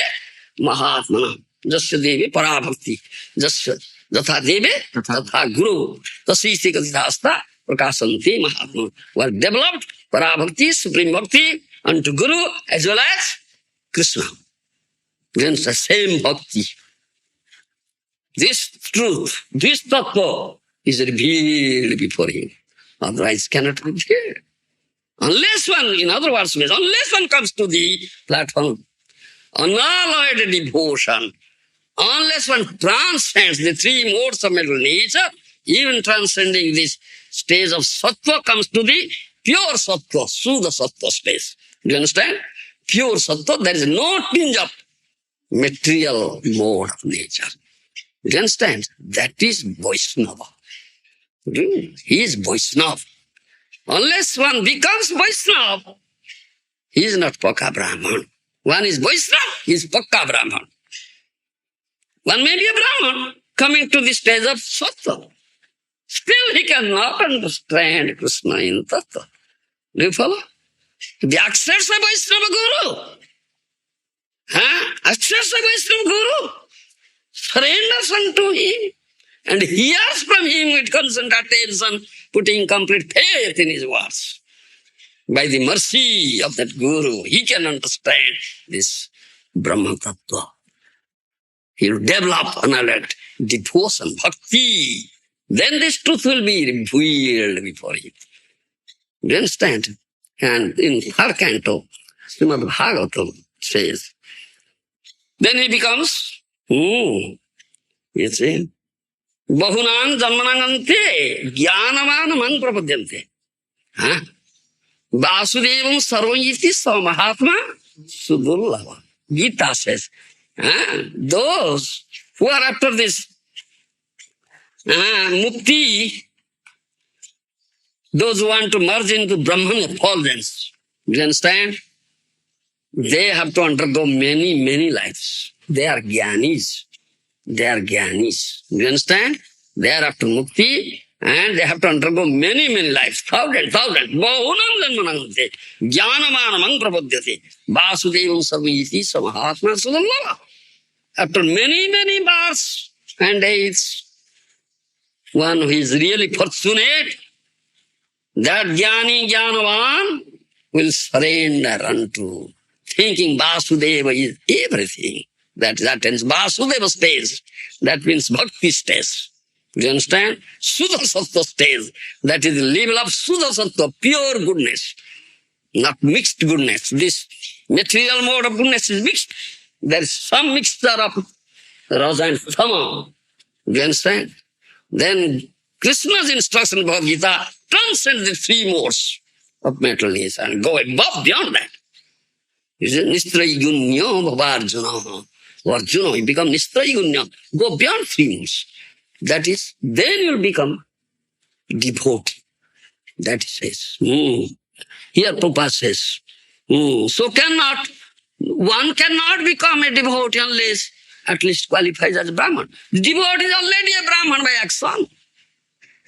Mahatmana. Jasya Devi Para Bhakti. Jasya Jatha Devi Tatha Guru Tasyaste Katidayasta Prakasanti Mahatmana. Were developed Para Bhakti, Supreme Bhakti unto Guru as well as Krishna. Then the same Bhakti. This truth, this tattva is revealed before him. Otherwise cannot reveal. Unless one, in other words, unless one comes to the platform, unalloyed devotion, unless one transcends the three modes of mental nature, even transcending this stage of sattva, comes to the pure sattva, Suddha sattva stage. Do you understand? Pure sattva, there is no tinge of material mode of nature. Do you understand? That is Vaishnava. He is Vaishnava. Unless one becomes Vaishnava, he is not Pakka Brahman. One is Vaishnava, he is Pakka Brahman. One may be a Brahman coming to the stage of Sattva. Still he cannot understand Krishna in Tattva. Do you follow? The accepts a Vaishnava Guru. Accepts a Vaishnava Guru. Surrenders unto him. And hears from him with constant attention, putting complete faith in his words. By the mercy of that Guru, he can understand this Brahma Tattva. He will develop unalloyed devotion, bhakti. Then this truth will be revealed before him. Do you understand? And in third canto, Srimad Bhagavatam says, then he becomes, you see, Bahunang Janmanangante Jnanavanam Prapadyante. Vasudevam Sarvayiti Mahatma Sudullava. Gita says, those who are after this mukti, those who want to merge into Brahman effulgence, do you understand? They have to undergo many, many lives. They are jnanis. They are jnanis. Do you understand? They are after mukti and they have to undergo many, many lives. Thousands. Bahunam janmanangate. Jnanamanamang prapadyate. Vasudevam sarvayiti samahatma sudallava. After many, many births and days, one who is really fortunate, that jnani jnanavan will surrender unto thinking Vasudeva is everything. That is Vasudeva stage. That means bhakti stage. Do you understand? Suddha sattva stage. That is the level of Suddha sattva, pure goodness. Not mixed goodness. This material mode of goodness is mixed. There is some mixture of Raja and Tama. Do you understand? Then Krishna's instruction Bhagavad Gita transcends the three modes of mental nature and go above beyond that. He says, Nistraigunya Bhavarjuna. Arjuna, you become Nistraigunya. Go beyond three modes. That is, then you'll become devotee. That says. Here Prabhupada says, so one cannot become a devotee unless at least qualifies as Brahman. The devotee is already a Brahman by action.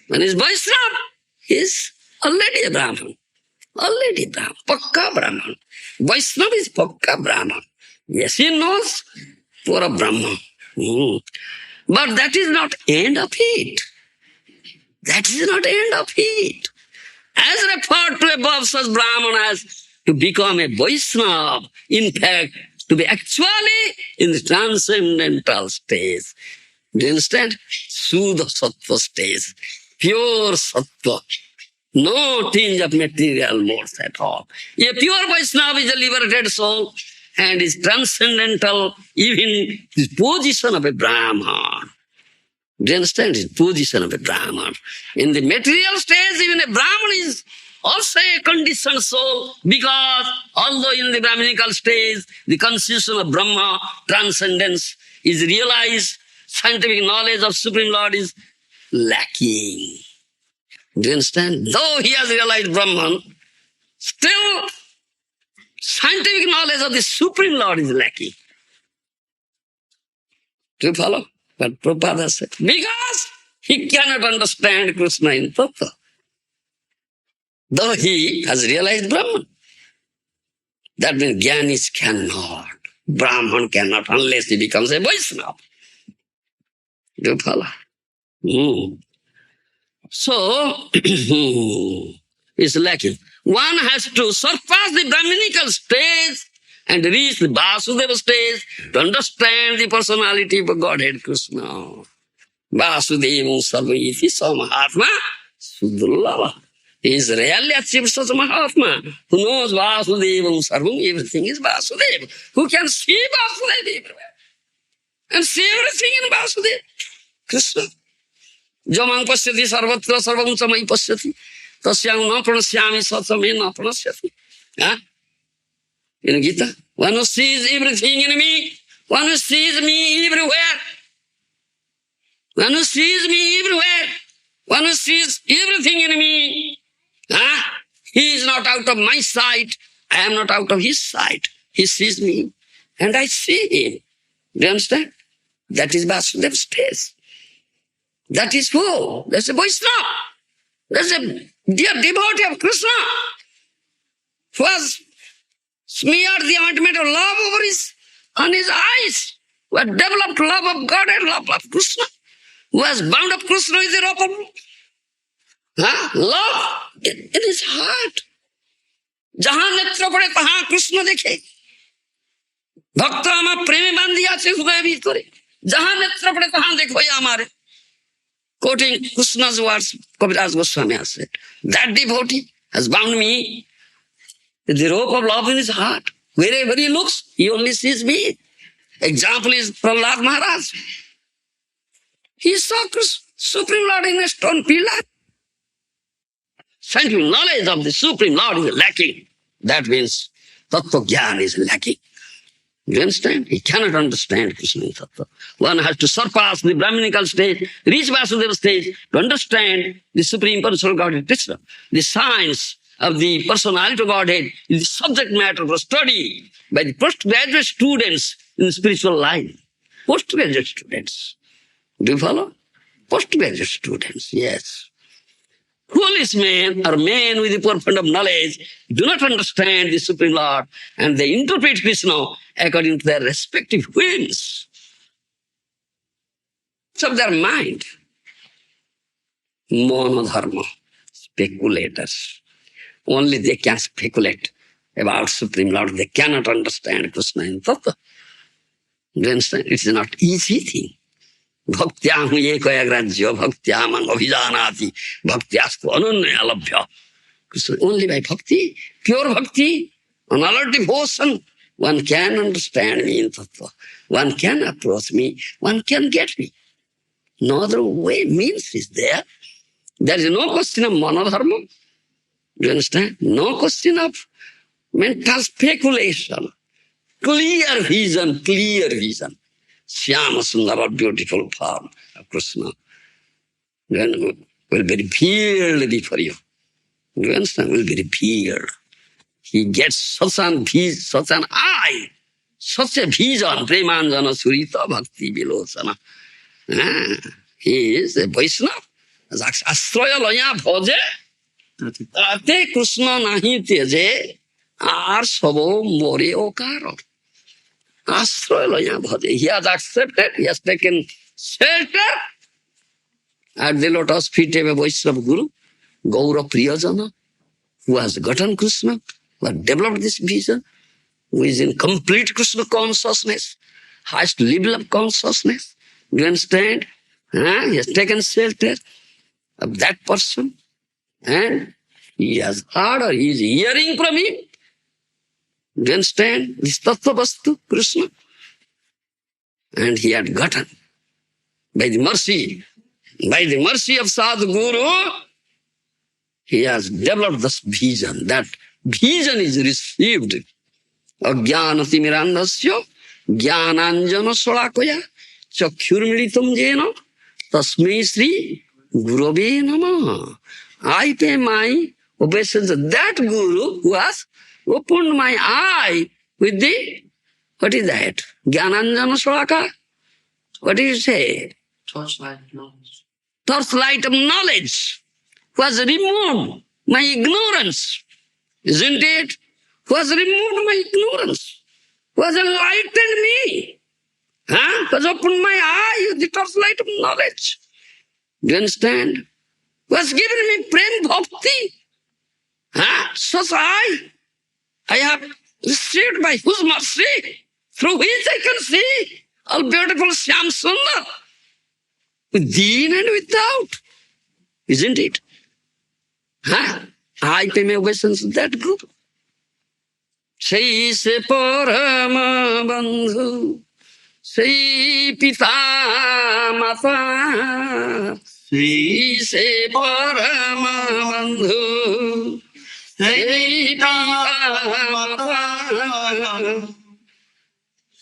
When he's Vaishnava, he's already a Brahman. Already Brahman. Pakka Brahman. Vaishnava is Pakka Brahman. Yes, he knows for a Brahman. But that is not end of it. That is not end of it. As referred to above, such Brahmanas to become a Vaishnava, in fact, to be actually in the transcendental stage. Do you understand? Suddha sattva stage. Pure sattva. No tinge of material modes at all. A pure Vaishnava is a liberated soul and is transcendental, even the position of a Brahman. Do you understand? The position of a Brahman. In the material stage, even a Brahman is also a conditioned soul, because although in the Brahminical stage, the constitution of Brahma, transcendence, is realized, scientific knowledge of Supreme Lord is lacking. Do you understand? Though he has realized Brahman, still scientific knowledge of the Supreme Lord is lacking. Do you follow? But Prabhupada said, because he cannot understand Krishna in Tattva. Though he has realized Brahman. That means Jnanis cannot. Brahman cannot unless he becomes a Vaishnava. Do you follow? So, it's lacking. One has to surpass the Brahminical stage and reach the Vasudeva stage to understand the personality of Godhead Krishna. Vasudevam sarvayiti samahatma sudullava. He is really achieved such a Mahatma who knows Vasudevam Sarvam, everything is Vasudeva, who can see Vasudeva everywhere and see everything in Vasudeva. Krishna. Jamang pasyati sarvatra sarvam samai pasyati tasyang na pranasyami satsame na pranasyati. In Gita, one who sees everything in me, one who sees me everywhere, one who sees me everywhere, one who sees everything in me. He is not out of my sight. I am not out of his sight. He sees me and I see him. Do you understand? That is Vasudeva's space. That is who? That's a Vaishnava. That's a dear devotee of Krishna who has smeared the ointment of love on his eyes, who has developed love of God and love of Krishna, who has bound up Krishna with the rope of love in his heart. Jahan netra pade tahan Krishna dekhe. Bhakta ama preme bandi ache hudaya bhitore. Jahan netra pade tahan dekho ye amare. Quoting Krishna's words, Kaviraj Goswami has said, that devotee has bound me with the rope of love in his heart. Wherever he looks, he only sees me. Example is Prahlad Maharaj. He saw Supreme Lord in a stone pillar. Scientific knowledge of the Supreme Lord is lacking. That means Tattva Gyan is lacking. You understand? He cannot understand Krishna in Tattva. One has to surpass the Brahminical stage, reach Vasudeva stage to understand the Supreme Personal Godhead Krishna. The science of the personality of Godhead is the subject matter for study by the postgraduate students in the spiritual line. Postgraduate students. Do you follow? Postgraduate students, yes. Foolish men or men with the poor fund of knowledge do not understand the Supreme Lord and they interpret Krishna according to their respective whims. It's of their mind. Monodharma, speculators. Only they can speculate about Supreme Lord. They cannot understand Krishna in Tattva. Do you understand? It's not easy thing. Bhaktyam ekayagrajya bhaktyam abhijanati bhaktyasthu ananya labhya. Only by bhakti, pure bhakti, unalloyed devotion, one can understand me in Tattva. One can approach me, one can get me. No other way, means is there. There is no question of monodharma. Do you understand? No question of mental speculation. Clear vision, clear vision. Shyama Sundara, beautiful form of Krishna. Then will be revealed before you. Do you understand? Will be revealed. He gets such an eye, such a vision, Premanjana Surita Bhakti Vilosana. He is a Vaishnava. Astraya Laya Bhoje, Tate Krishna Nahi Teje, Ar Sabo More Okaro. Astraya Laya Bhoje. He has accepted, he has taken shelter at the lotus feet of a Vaishnava Guru, Gour Priyajana, who has gotten Krishna, who has developed this vision, who is in complete Krishna consciousness, highest level of consciousness. Do you understand? He has taken shelter of that person and he has heard or he is hearing from him. Do you understand? This Tattva Vastu, Krishna. And he had gotten by the mercy of Sadhu Guru, he has developed this vision. That vision is received. Ajnanati mirandasya jnananjana solakoya chakhyurmilitam jena tasmai Sri Gurave Namah. I pay my obeisance to that Guru who has opened my eye with the, what is that? Jnananjana solaka? What do you say? Torchlight knowledge. Torchlight of knowledge. Who has removed my ignorance. Isn't it? Who has removed my ignorance? Who has enlightened me? Who has opened my eye with the torchlight of knowledge? Do you understand? Who has given me prem bhakti? Such I have received by whose mercy, through which I can see all beautiful Shyam Sundar, within and without. Isn't it? I pay my obeisance to that Guru. Sei se parama bandhu, sei pita mata, sei se parama bandhu, sei pita mata.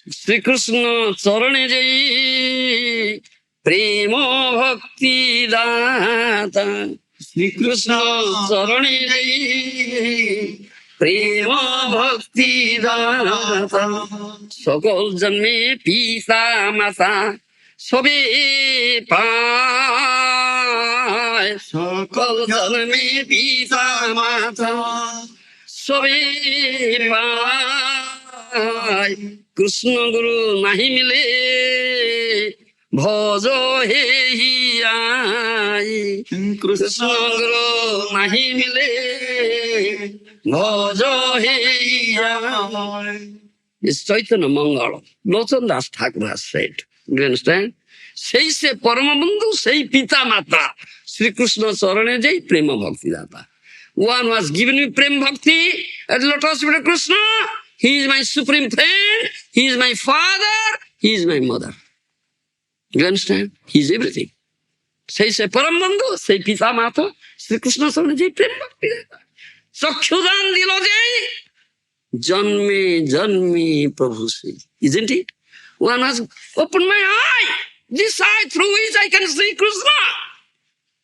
Sri Krishna charane jai, prema bhakti data. Sri Krishna charane jai, prema bhakti data. Sakal janme pita mata, sobe pai. Sakal janme pita mata, sobe pai. Krishna Guru nahi mile, bhojo he ai. Krishna Guru nahi mile, bhojo he ai. It's Chaitanya Mangala. Lotan Das Thakur has said. Do you understand? Sei se Paramabandhu, sei Pita Mata. Sri Krishna Charane Jai Prema Bhakti Data. One was given me Prem Bhakti at lotus feet of Krishna. He is my supreme friend. He is my father. He is my mother. Do you understand? He is everything. Sei se Paramabandhu, sei Pita Mata. Sri Krishna Charane Jai Prema Bhakti Data. Sakshudan Dilo Jai. Janme, Janme, Prabhu say. Isn't it? One has opened my eye. This eye through which I can see Krishna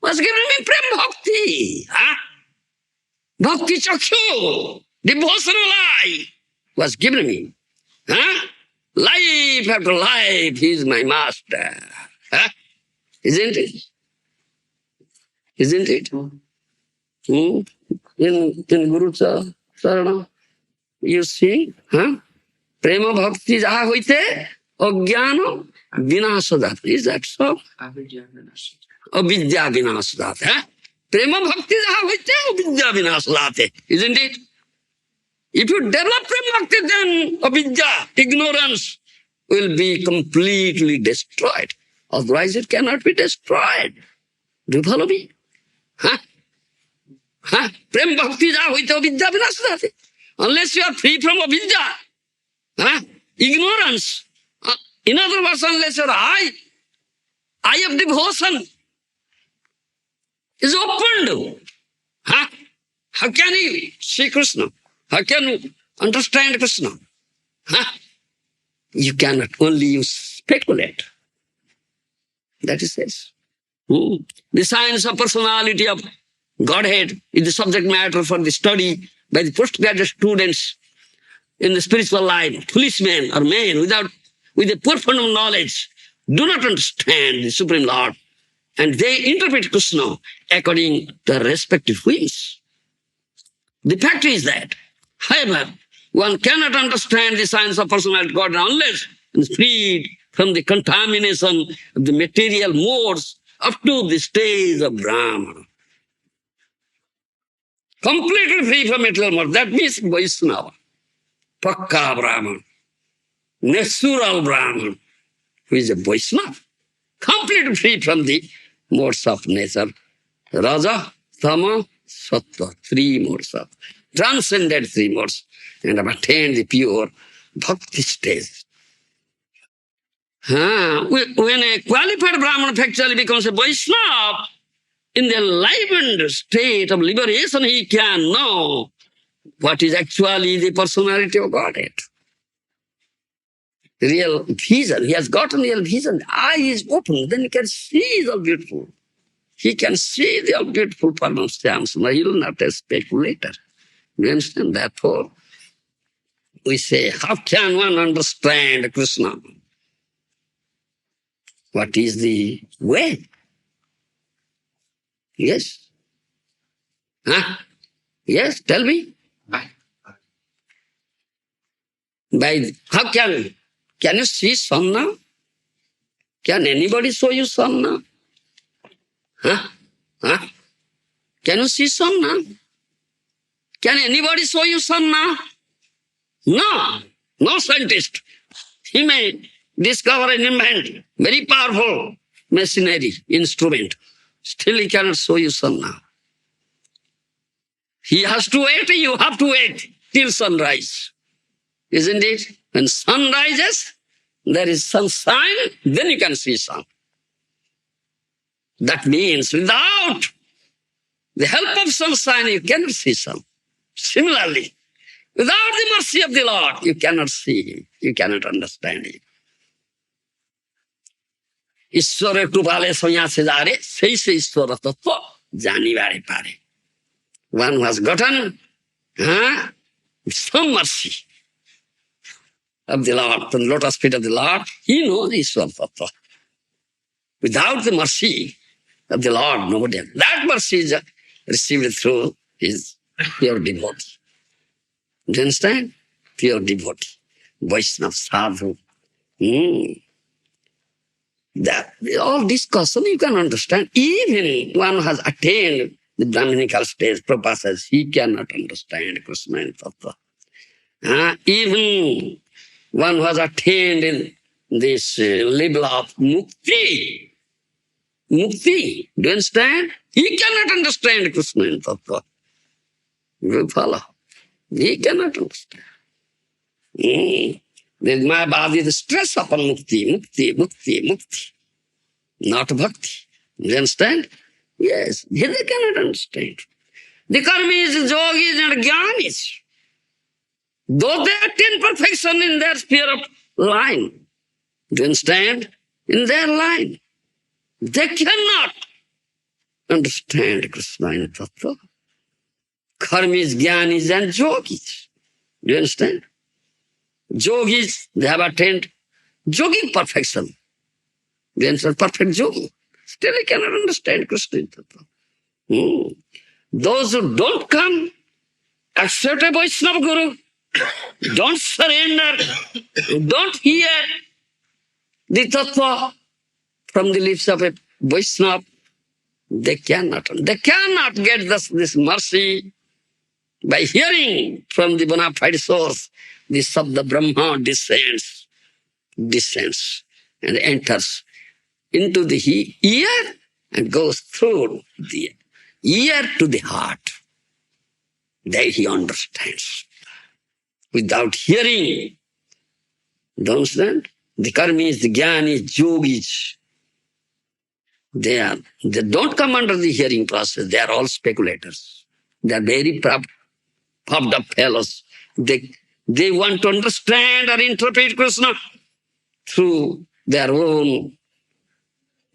was giving me Prem Bhakti. Bhakti Chakshu, devotional eye, was given me. Life after life, he is my master. Isn't it? Isn't it? In Guru Sarana, you see, Prema Bhakti jaha hoite, Ajnana Vinashadat. Is that so? Avidya Vinashadat. Prema Bhakti jaha hoite, Avidya Vinashadat. Isn't it? If you develop Prema Bhakti, then Avidya, ignorance, will be completely destroyed. Otherwise it cannot be destroyed. Do you follow me? Prema Bhakti jaha hoite, Avidya Vinashadat. Unless you are free from avidya, ignorance. In other words, unless your eye of devotion is opened, how can you see Krishna? How can you understand Krishna? You cannot, only you speculate. That is it. The science of personality of Godhead is the subject matter for the study by the postgraduate students in the spiritual line. Foolish men or men with a poor fundamental knowledge do not understand the Supreme Lord, and they interpret Krishna according to their respective whims. The fact is that, however, one cannot understand the science of personality of God unless one is freed from the contamination of the material modes up to the stage of Brahmana. Completely free from material modes. That means Vaishnava. Pakka Brahman, natural Brahman, who is a Vaishnava, completely free from the modes of nature. Raja, Tama, Sattva, three modes of, transcended three modes, and have attained the pure bhakti stage. When a qualified Brahman actually becomes a Vaishnava, in the enlivened state of liberation, he can know what is actually the personality of Godhead. Real vision. He has gotten real vision. The eye is open, then he can see the beautiful. He can see the beautiful circumstance. He will not a speculator. You understand? Therefore, we say, how can one understand Krishna? What is the way? Yes? Yes, tell me. How can you see sun now? Can anybody show you sun now? Can you see sun now? Can anybody show you sun now? No. No scientist. He may discover and invent very powerful machinery, instrument. Still he cannot show you sun now. He has to wait, you have to wait till sunrise. Isn't it? When sun rises, there is sunshine, then you can see sun. That means without the help of sunshine, you cannot see sun. Similarly, without the mercy of the Lord, you cannot see Him. You cannot understand Him. ईश्वर कृपाले सोया से जा रे सही से ईश्वर तत्व जानी बारे पारे. One who has gotten some mercy of the Lord, the lotus feet of the Lord, he knows Ishwar Tattva. Without the mercy of the Lord, nobody. That mercy is received through his pure devotee. Do you understand? Pure devotee. Vaishnava, sadhu. That all discussion you can understand. Even one who has attained the Brahminical stage, Prabhupada says, he cannot understand Krishna and Tattva. Even one who has attained in this level of mukti, do you understand? He cannot understand Krishna and Tattva. You follow? He cannot understand. Then my body is stress upon mukti, not bhakti. You understand? Yes, they cannot understand. The karmis, yogis and jnanis, though they attain perfection in their sphere of line, do you understand? In their line, they cannot understand Krishna and Tattva. Karmis, jnanis and yogis. Do you understand? Yogis, they have attained yogic perfection. They are perfect yogi. Still they cannot understand Krishna and Tattva. Those who don't come, accept a Vaishnava Guru, don't surrender, don't hear the Tattva from the lips of a Vaishnava, they cannot get this mercy by hearing from the bona fide source. The Sabda Brahma descends and enters into the ear and goes through the ear to the heart. There he understands. Without hearing, don't understand? The karmis, the jnanis, yogis, they don't come under the hearing process. They are all speculators. They are very puffed up fellows. They want to understand or interpret Krishna through their own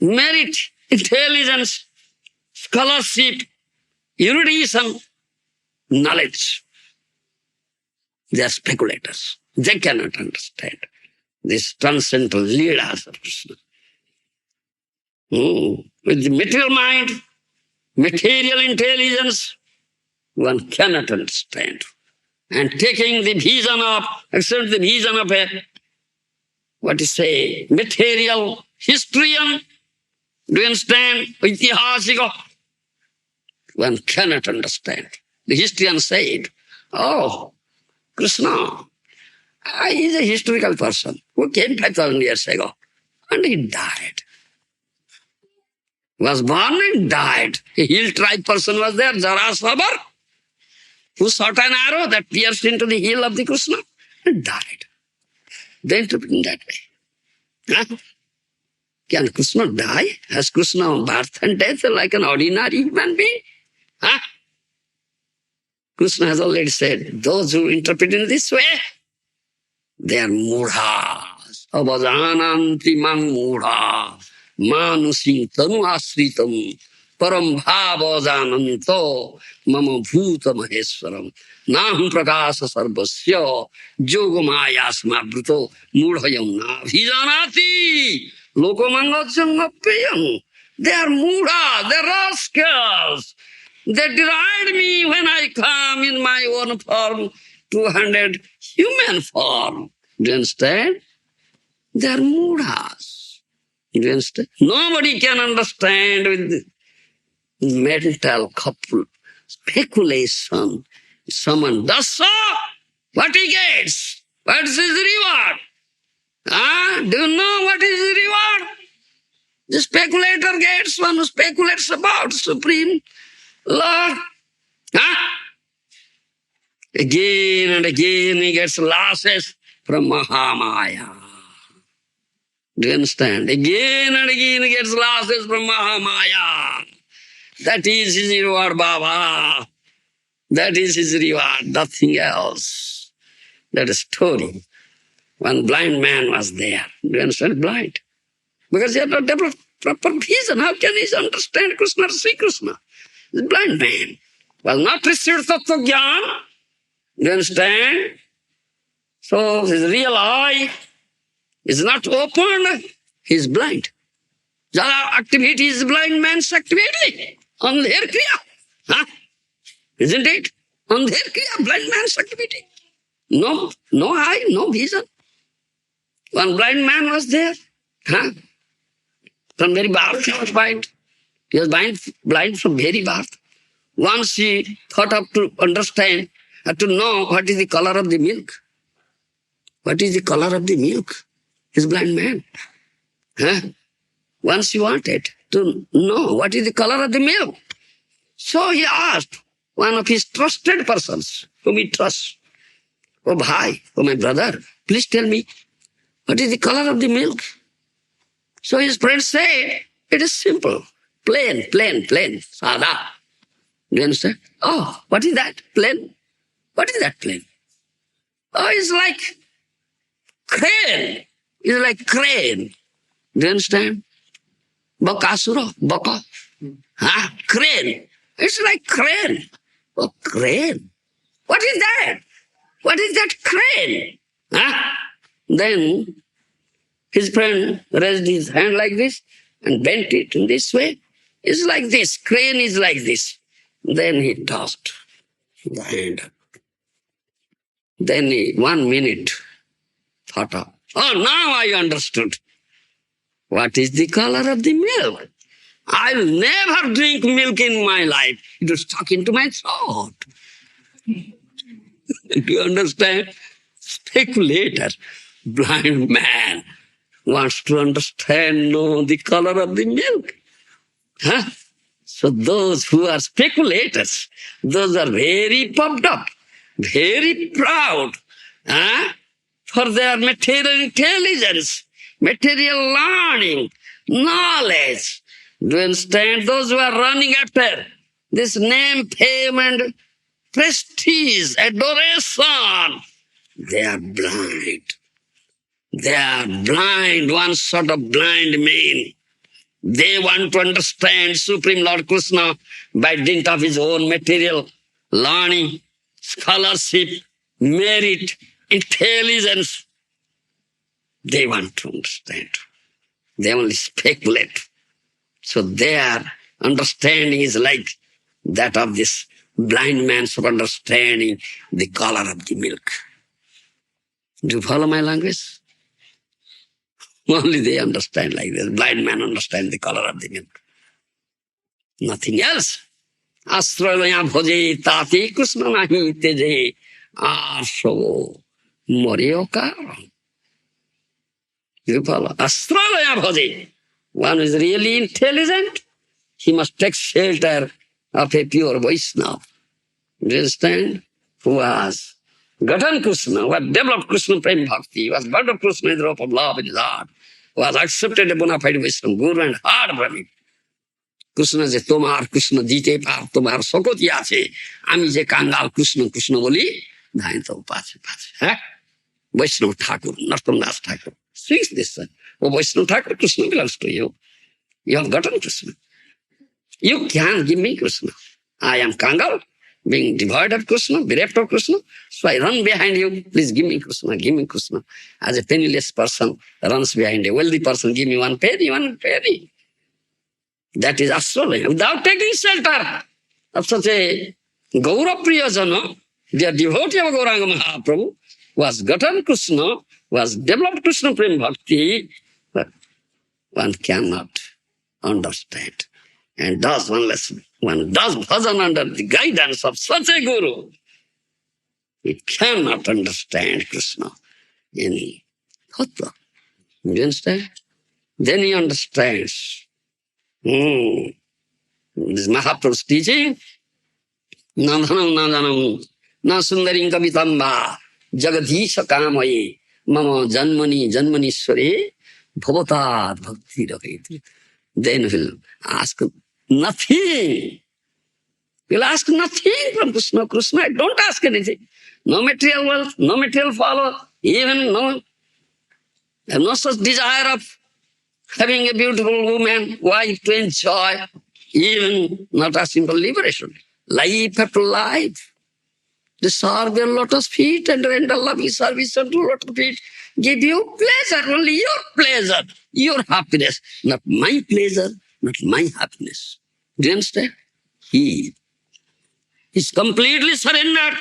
merit, intelligence, scholarship, erudition, knowledge. They are speculators. They cannot understand this transcendental leelas of Krishna. With the material mind, material intelligence, one cannot understand. And taking the vision of, accept the vision of a, material historian, do you understand? Itihasika, one cannot understand. The historian said, oh, Krishna, he is a historical person who came 5,000 years ago and he died. Was born and died. A hill tribe person was there, Jarasavar, who shot an arrow that pierced into the heel of the Krishna and died. They interpret in that way. Huh? Can Krishna die? Has Krishna birth and death like an ordinary human being? Huh? Krishna has already said, those who interpret in this way, they are mudhas. Avajananti mang mudha. Manusing tanu asritam. Param bhava jananto. Mama bhuta maheswaram. Naham prakasa sarvasya. Yogamayasma bruto. Mudhayam nabhijanati. Lokamangachangapayam. They are mudha. They are rascals. They deride me when I come in my own form, 200 human form. Do you understand? They are mudhas. Do you understand? Nobody can understand with mental couple, speculation. Someone does so, what he gets? What is his reward? Do you know what is the reward? The speculator gets one who speculates about Supreme Lord. Again and again he gets losses from Mahamaya. Do you understand? Again and again he gets losses from Mahamaya. That is his reward, Baba. That is his reward, nothing else. That is story. One blind man was there. Do you understand? Blind. Because he had not developed proper vision. How can he understand Krishna or see Krishna? He's a blind man. Was not received Tattva Jnana. Do you understand? So his real eye is not opened. He is blind. Jala activity is blind man's activity. Andher kriya. Huh? Isn't it? Andher kriya, blind man's activity. No eye, no vision. One blind man was there. Huh? From very birth he was blind. He was blind from very birth. Once he thought of to understand, to know what is the color of the milk. What is the color of the milk? He's a blind man. Huh? Once he wanted to know what is the color of the milk. So he asked one of his trusted persons, whom he trusts, "Oh bhai, oh my brother, please tell me, what is the color of the milk?" So his friend said, "It is simple, plain, sada." Do you understand? "Oh, what is that? Plain? What is that plain?" "Oh, it's like crane. It's like crane." Do you understand? Bakasura, baka. Huh? Crane. It's like crane. Oh, crane. What is that? What is that crane? Huh? Then his friend raised his hand like this and bent it in this way. It's like this. Crane is like this. Then he tossed the hand. Then he, 1 minute, thought of, "Oh, now I understood. What is the color of the milk? I'll never drink milk in my life. It was stuck into my throat." Do you understand? Speculator, blind man, wants to understand, know the color of the milk. Huh? So those who are speculators, those are very pumped up, very proud, huh? For their material intelligence, material learning, knowledge. Do you understand? Those who are running after this name, fame, and prestige, adoration, they are blind. They are blind, one sort of blind men. They want to understand Supreme Lord Krishna by dint of his own material learning, scholarship, merit, intelligence. They want to understand. They only speculate. So their understanding is like that of this blind man's understanding the color of the milk. Do you follow my language? Only they understand like this. Blind man understand the color of the milk. Nothing else. Astralaya bhoje tati Krishna nahi teje aso morioka. You follow? Astralaya bhoje. One who is really intelligent, he must take shelter of a pure Vaishnava. Do you understand? Who was gotten Krishna, who had developed Krishna Prem Bhakti, who was God of Krishna in the rope of love in his heart, who has accepted a bona fide Vaishnava Guru and heard from him. Krishna je tomar Krishna dite par tomar sokoti ache, ami je kangal Krishna Krishna boli, dhain to pache. Vaishnava Thakur, Narottam Das Thakur, sings this. Oh, Vaishnava Thakur, Krishna belongs to you. You have gotten Krishna. You can give me Krishna. I am Kangal, being devoid of Krishna, bereft of Krishna. So I run behind you. Please give me Krishna, give me Krishna. As a penniless person runs behind a wealthy person, give me 1 penny, 1 penny. That is astrology. Without taking shelter of such a Gour Priyajana, the devotee of Gauranga Mahaprabhu, was gotten Krishna, was developed Krishna Prem Bhakti, but one cannot understand. And does unless one does bhajan under the guidance of such a guru, he cannot understand Krishna in tattva. You understand? Then he understands. This Mahaprabhu's teaching, Nandanam Nandanam Na sundaring kavitamba jagadisha kamaye mama janmani janmanishware bhavatat bhakti raketi. Then he'll ask nothing. He'll ask nothing from Krishna. Krishna, don't ask anything. No material wealth, no material follower, even no such desire of having a beautiful woman, wife to enjoy, even not asking for liberation. Life after life. To serve your lotus feet and render loving service unto lotus feet. Give you pleasure, only your pleasure, your happiness. Not my pleasure, not my happiness. Do you understand? He is completely surrendered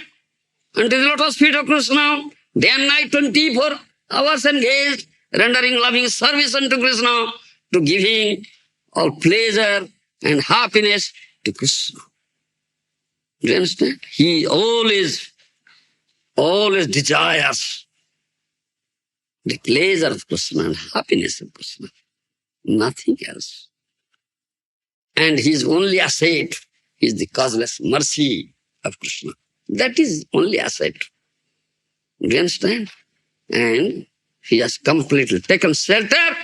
unto the lotus feet of Krishna. Day and night, 24 hours engaged, rendering loving service unto Krishna, to giving all pleasure and happiness to Krishna. Do you understand? He always desires the pleasure of Krishna and happiness of Krishna. Nothing else. And his only asset is the causeless mercy of Krishna. That is only asset. Do you understand? And he has completely taken shelter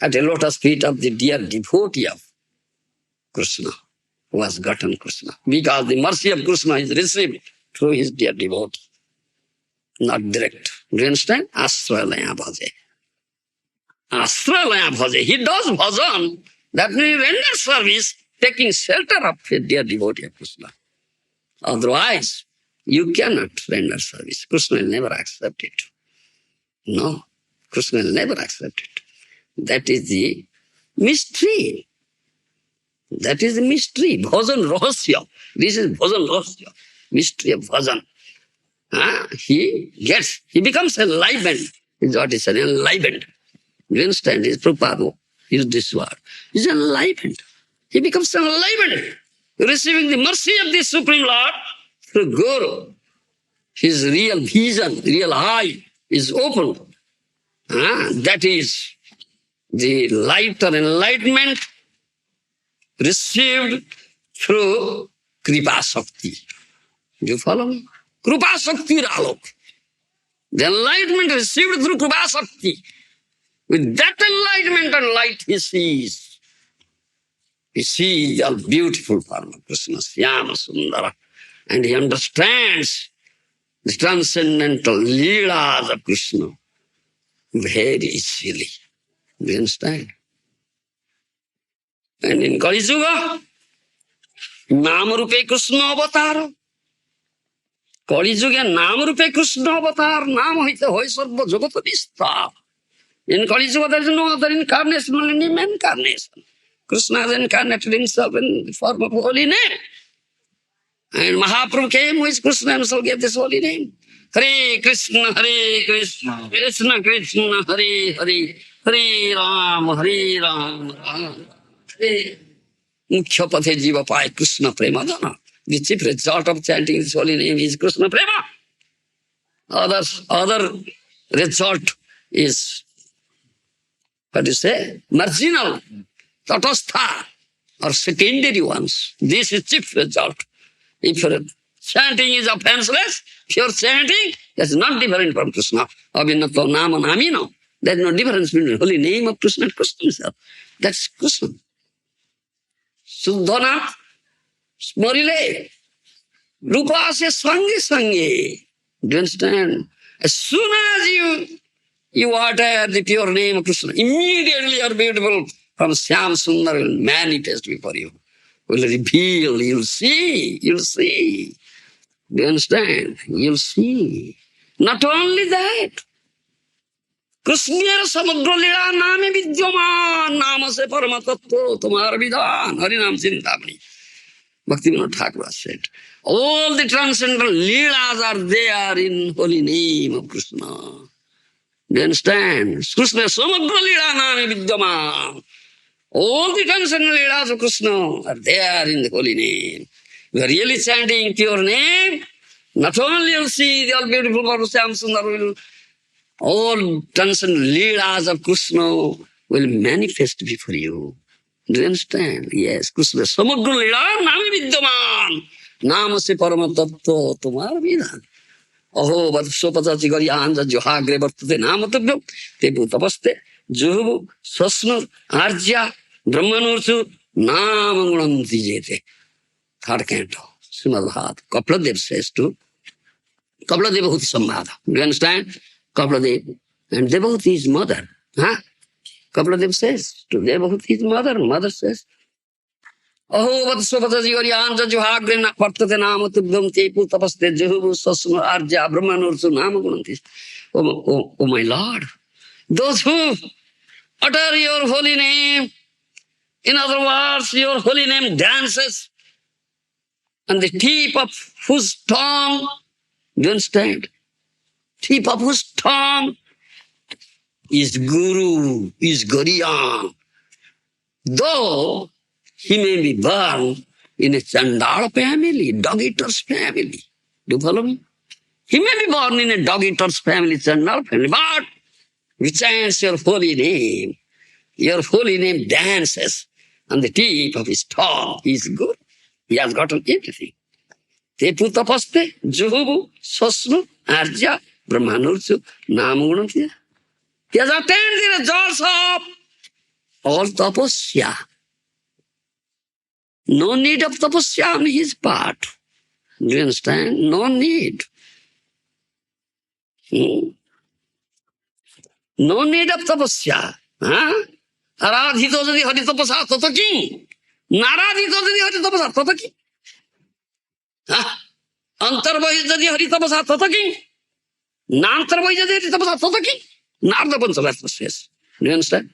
at the lotus feet of the dear devotee of Krishna, who has gotten Krishna. Because the mercy of Krishna is received through his dear devotee, not direct. Do you understand? Asralaya bhaje. Asralaya bhaje. He does bhajan, that means he renders service, taking shelter of a dear devotee of Krishna. Otherwise, you cannot render service. Krishna will never accept it. No, Krishna will never accept it. That is the mystery. That is the mystery. Bhajan rahasya. This is bhajan rahasya. Mystery of bhajan. He becomes enlightened. Is what is enlightened. You understand? His Prabhupada used this word. He's enlightened. He becomes enlightened, receiving the mercy of the Supreme Lord through Gour. His real vision, real eye is opened. That is the light or enlightenment received through Kripa Shakti. Do you follow me? Kripa Shakti Alok. The enlightenment received through Kripa Shakti. With that enlightenment and light he sees. He sees the beautiful form of Krishna, Syama Sundara. And he understands the transcendental leelas of Krishna very easily. Do you understand? And in Kali Yuga, Nama Rupe Krishna Avatar. Kali Yuga, Nama Rupe Krishna Avatar. Nama Hita Hoy Sarva Jagata Vista. In Kali Yuga, there is no other incarnation, only incarnation. Krishna has incarnated himself in the form of holy name. And Mahaprabhu came, who is Krishna himself, gave this holy name. Hare Krishna, Krishna Krishna, Hare Hare, Hare Ram, Ram Hare. Mukhya pathe jiva pai Krishna premadana. The chief result of chanting this holy name is Krishna prema. Other result is, what do you say, marginal, tatastha, or secondary ones. This is chief result. If your chanting is offenseless, pure chanting, that's not different from Krishna. Abhinato nama namino. There's no difference between the holy name of Krishna and Krishna himself. That's Krishna. Suddhana smarile. Rupa se sange sange. Do you understand? As soon as you utter the pure name of Krishna, immediately your beautiful from Syam Sundar will manifest before you. Will reveal, you'll see. Do you understand? You'll see. Not only that, Krishna Samuddra Lila Name Vidyaman Nama Se Parama Tattva Tumhara Vidhan Harinam Chintamani. Bhaktivinoda Thakur said, all the transcendental Leelas are there in holy name of Krishna. Do you understand? Krishna Samuddra Lila Name Vidyaman. All the transcendental Leelas of Krishna are there in the holy name. You are really chanting pure name, not only you'll see the all beautiful Syam Sundar will, all transcendental Leelas of Krishna will manifest before you. Do you understand? Yes, Krishna Samuddra Leela Nami Vidyaman. नाम से परम तत्व तुम्हार विधान अहो वत्सोपचाची गरी आंज जुहाग्रे वर्तते नाम तव्यम ते भूतपस्ते जुहु स्वस्नु आर्ज्या ब्रह्मणुर्सु नाम गुणंति जेते. Third canto, Srimad Bhagavatam. Kapladev says to Kapladev Devotee Samvada. Do you understand? Kapladev and Devotee's mother. Huh? Kapladev says to Devotee's mother. Mother says, Aho vatsvapataji varyanza juhagre vartate nama tubhyam te putapaste juhu sasma arja brahmanursu nama gunanti. Oh my Lord, those who utter your holy name, in other words, your holy name dances on the tip of whose tongue, do you understand? Tip of whose tongue is Guru, is Goriyan. Though he may be born in a Chandala family, dog-eater's family. Do you follow me? He may be born in a dog-eater's family, Chandala family, but he chants your holy name. Your holy name dances on the tip of his tongue. He is good. He has gotten everything. Te putapaste, juhubu, sosnu, arja, brahmanursu, namugunantiya. He has attained the results of all tapasya. No need of tapasya on his part. Do you understand? No need. No need of tapasya. Aradhito jadi hari tapasa tata ki. Naradhito jadi hari tapasa tata ki. Antarvahi jadi hari tapasa tata ki. Nantarvahi jadi hari tapasa tata ki. Narda Panchavatma says. Do you understand?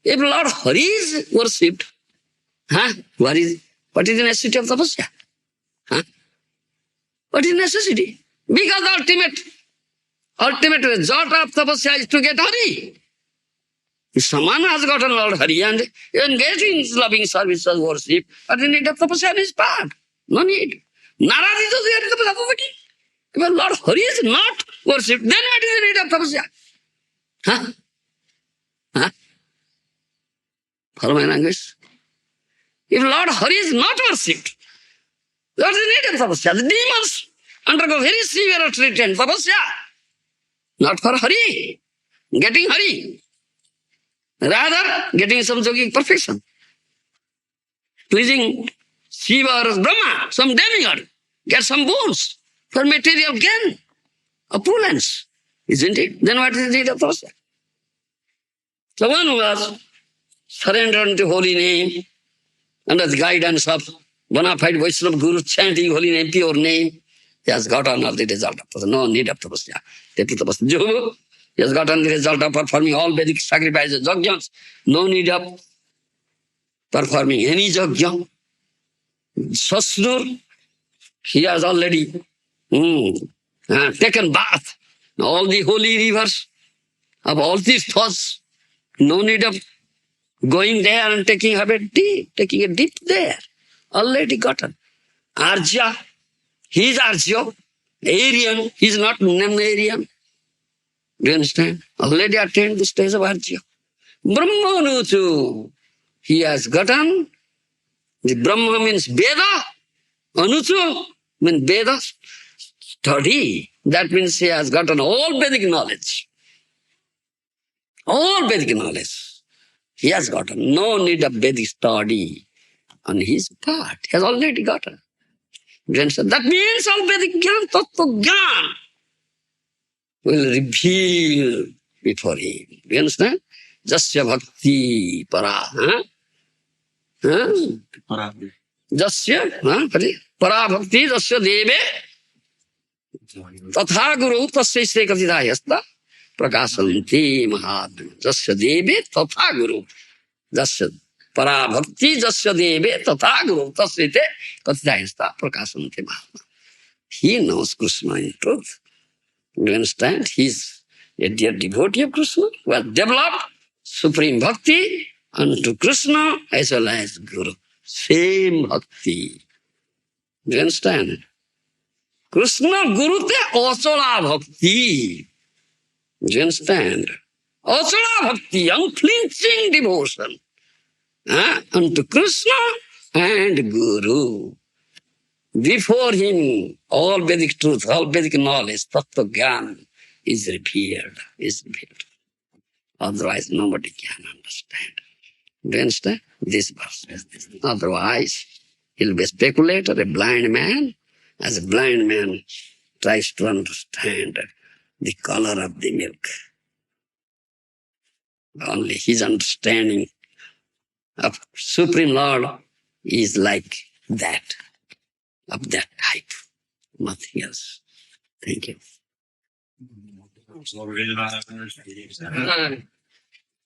If Lord Hari is worshipped, what is the necessity of tapasya? What is necessity? Because the ultimate result of tapasya is to get Hari. If someone has gotten Lord Hari and engaged in his loving service as worship, what is the need of tapasya on his part? No need. Naradhito Hari tapasya tataki. If Lord Hari is not worshipped, then what is the need of tapasya? Follow my language? If Lord Hari is not worshipped, what is the need of tapasya? The demons undergo very severe treatment, tapasya. Not for Hari, getting Hari. Rather, getting some yogic perfection. Pleasing Shiva or Brahma, some demigod, get some boons for material gain, opulence, isn't it? Then what is the need of tapasya? So one who has surrendered to holy name, under the guidance of bona fide Vaishnava Guru, chanting holy name, pure name, he has gotten all the result of tapasya. No need of tapasya. He has gotten the result of performing all Vedic sacrifices, yajnas. No need of performing any yajna. Sasnur, he has already taken bath. All the holy rivers of all these thoughts. No need of going there and taking a dip there. Already gotten. Arja, he is Arjya. Aryan, he is not non-Aryan. Do you understand? Already attained the stage of Arjya. Brahmana too. He has gotten, the Brahma means Veda. Anuchu means Veda study. That means he has gotten all Vedic knowledge. All Vedic knowledge. He has gotten. No need of Vedic study on his part. He has already gotten. That means all Vedic Gyan, Tattva Gyan will reveal before him. Do you understand? Jasya bhakti para. Jasya para bhakti jasya deve tatha guru tasya se katidayasta prakasanti mahadana. Jasya deve tatha guru. Jasya para bhakti jasya deve tatha guru tasya te katidayasta prakasanti mahadana. He knows Krishna in truth. Do you understand? He is a dear devotee of Krishna who has developed supreme bhakti unto Krishna as well as Guru. Same bhakti. Do you understand? Krishna Guru te achala bhakti. Do you understand? Achala bhakti, unflinching devotion unto Krishna and Guru. Before him, all Vedic truth, all Vedic knowledge, Tattva Gyan is revealed, is revealed. Otherwise, nobody can understand. Do you understand? This verse is this. Otherwise, he'll be a speculator, a blind man. As a blind man tries to understand the color of the milk. Only his understanding of Supreme Lord is like that, of that type. Nothing else. Thank you.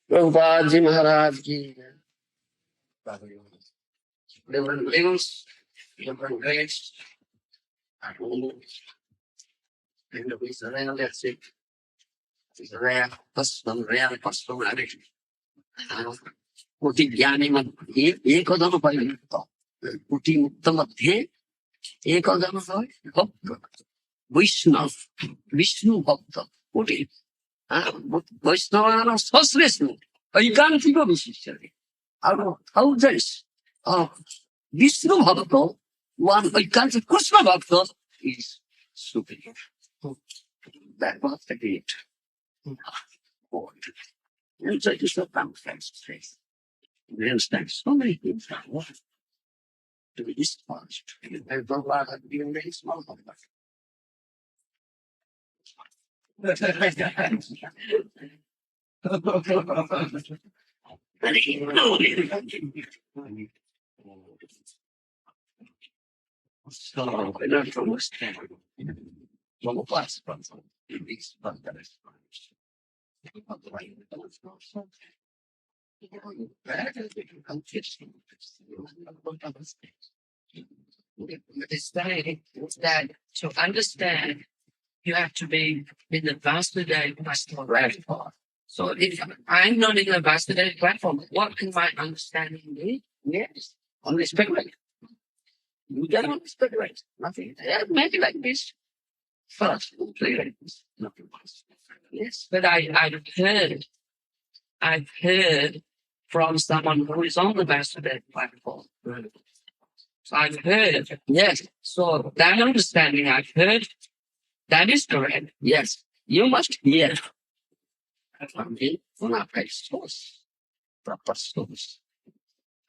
Prabhupada Ji Maharaj ki different levels, different grades. And it's rare, that's it. It's rare personality. कोटि ज्ञानी मध्ये एकजन भइतो कोटि मुक्त मध्ये एकजन भए भक्त वैष्णव विष्णु भक्त कोटि वैष्णव सश्रेष्ठ ऐकान्तिक विशिष्टले out of thousands of Vishnu Bhakta, one ऐकान्तिक Krishna Bhakta is superior. That was the great point. And so it is a complex place. We understand so many things are what to be discharged. And Prabhupada had given very small of that. So I learned from this time. Prabhupada's brother, his brother is That to understand, you have to be in the Vasudeva platform. So if I'm not in the Vasudeva platform, what can my understanding be? yes, only speculate. You cannot speculate. Nothing. Maybe like this. First, play like this. Nothing else. Yes. But I've heard from someone who is on the Vasudeva platform. So I've heard, Yes. so that understanding I've heard, that is correct. Yes. You must hear from the Unapai source, proper source.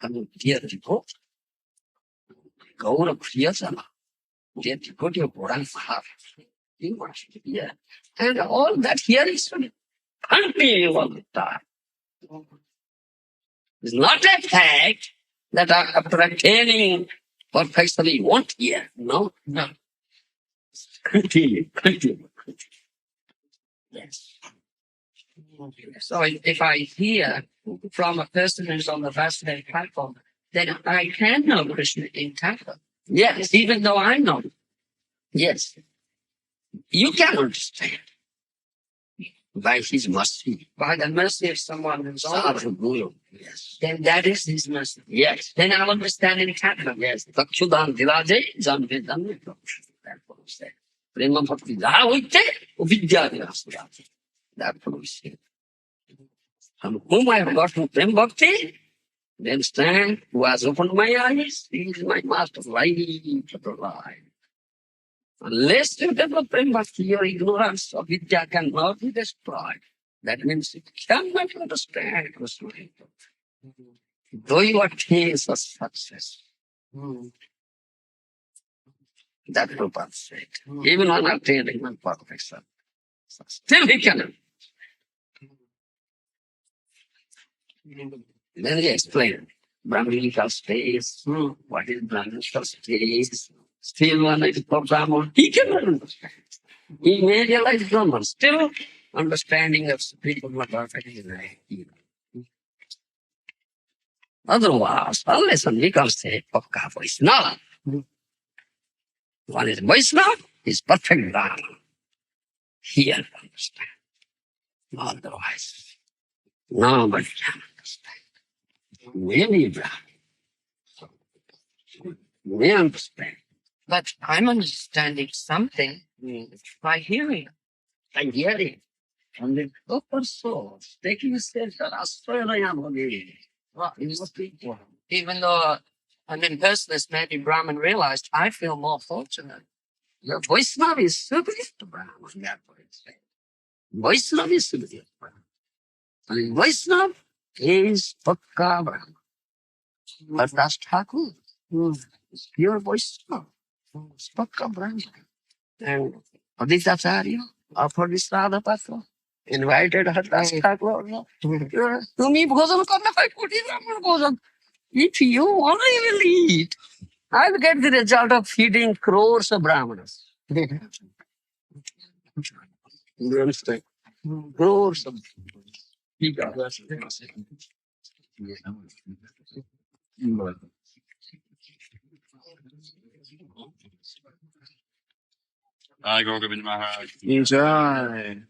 And dear devotee, Gour Priyasana, dear devotee of Brahmana, you must hear. And all that here is continue all the time. It's not a fact that after attaining perfection you won't hear. No, no. Continue. Yes. So if I hear from a person who's on the Vasudeva platform, then I can know Krishna in Tattva, Yes. even though I'm not. Yes. You can understand. By his mercy. By the mercy of someone who's on, Sadhu Guru. Yes. then that is his mercy. Yes. Then I'll understand in Tattva. Yes. Takshudan Dilajay Janve Janve. That's what we say. Prema Bhakti Jaha hoite, Vidya Dilajay. That's what we say. From whom I have gotten Prem Bhakti, they understand, who has opened my eyes, he is my master, light of the life. Unless you develop Prem Bhakti, your ignorance of Vidya cannot be destroyed. That means you cannot understand Krishna. Though you attain such success. That Prabhupada said. Even on attaining one perfection, still he cannot. Then he explained Brahminical space, what is Brahminical space, still one is for Brahman, he cannot understand. He may realize Brahman, still understanding of spiritual perfection is very key. Otherwise, unless one becomes a Pakka Vaishnava, one is Vaishnava, is perfect Brahman. He can understand. Otherwise, nobody can understand. Maybe Brahman. May understand. But I'm understanding something by hearing. And hearing from the upper source, taking shelter, Astrayana Bhagavi. What is the people? Even though And then personalist maybe Brahman realized, I feel more fortunate. The Vaishnava is superior to Brahman. Vaishnava is superior to Brahman. And Vaishnava is Pakka Brahman. But that's Thakur. Is pure Vaishnava. It's Pakka Brahman. And Aditacharya offered this Radha Patra. Invited her Das Thakur. Tumi bhojan karna hai koti Brahman bhojan. If you only will eat, I'll get the result of feeding crores of Brahmanas. You understand? Crores of I go Govinda Maharaja. Enjoy.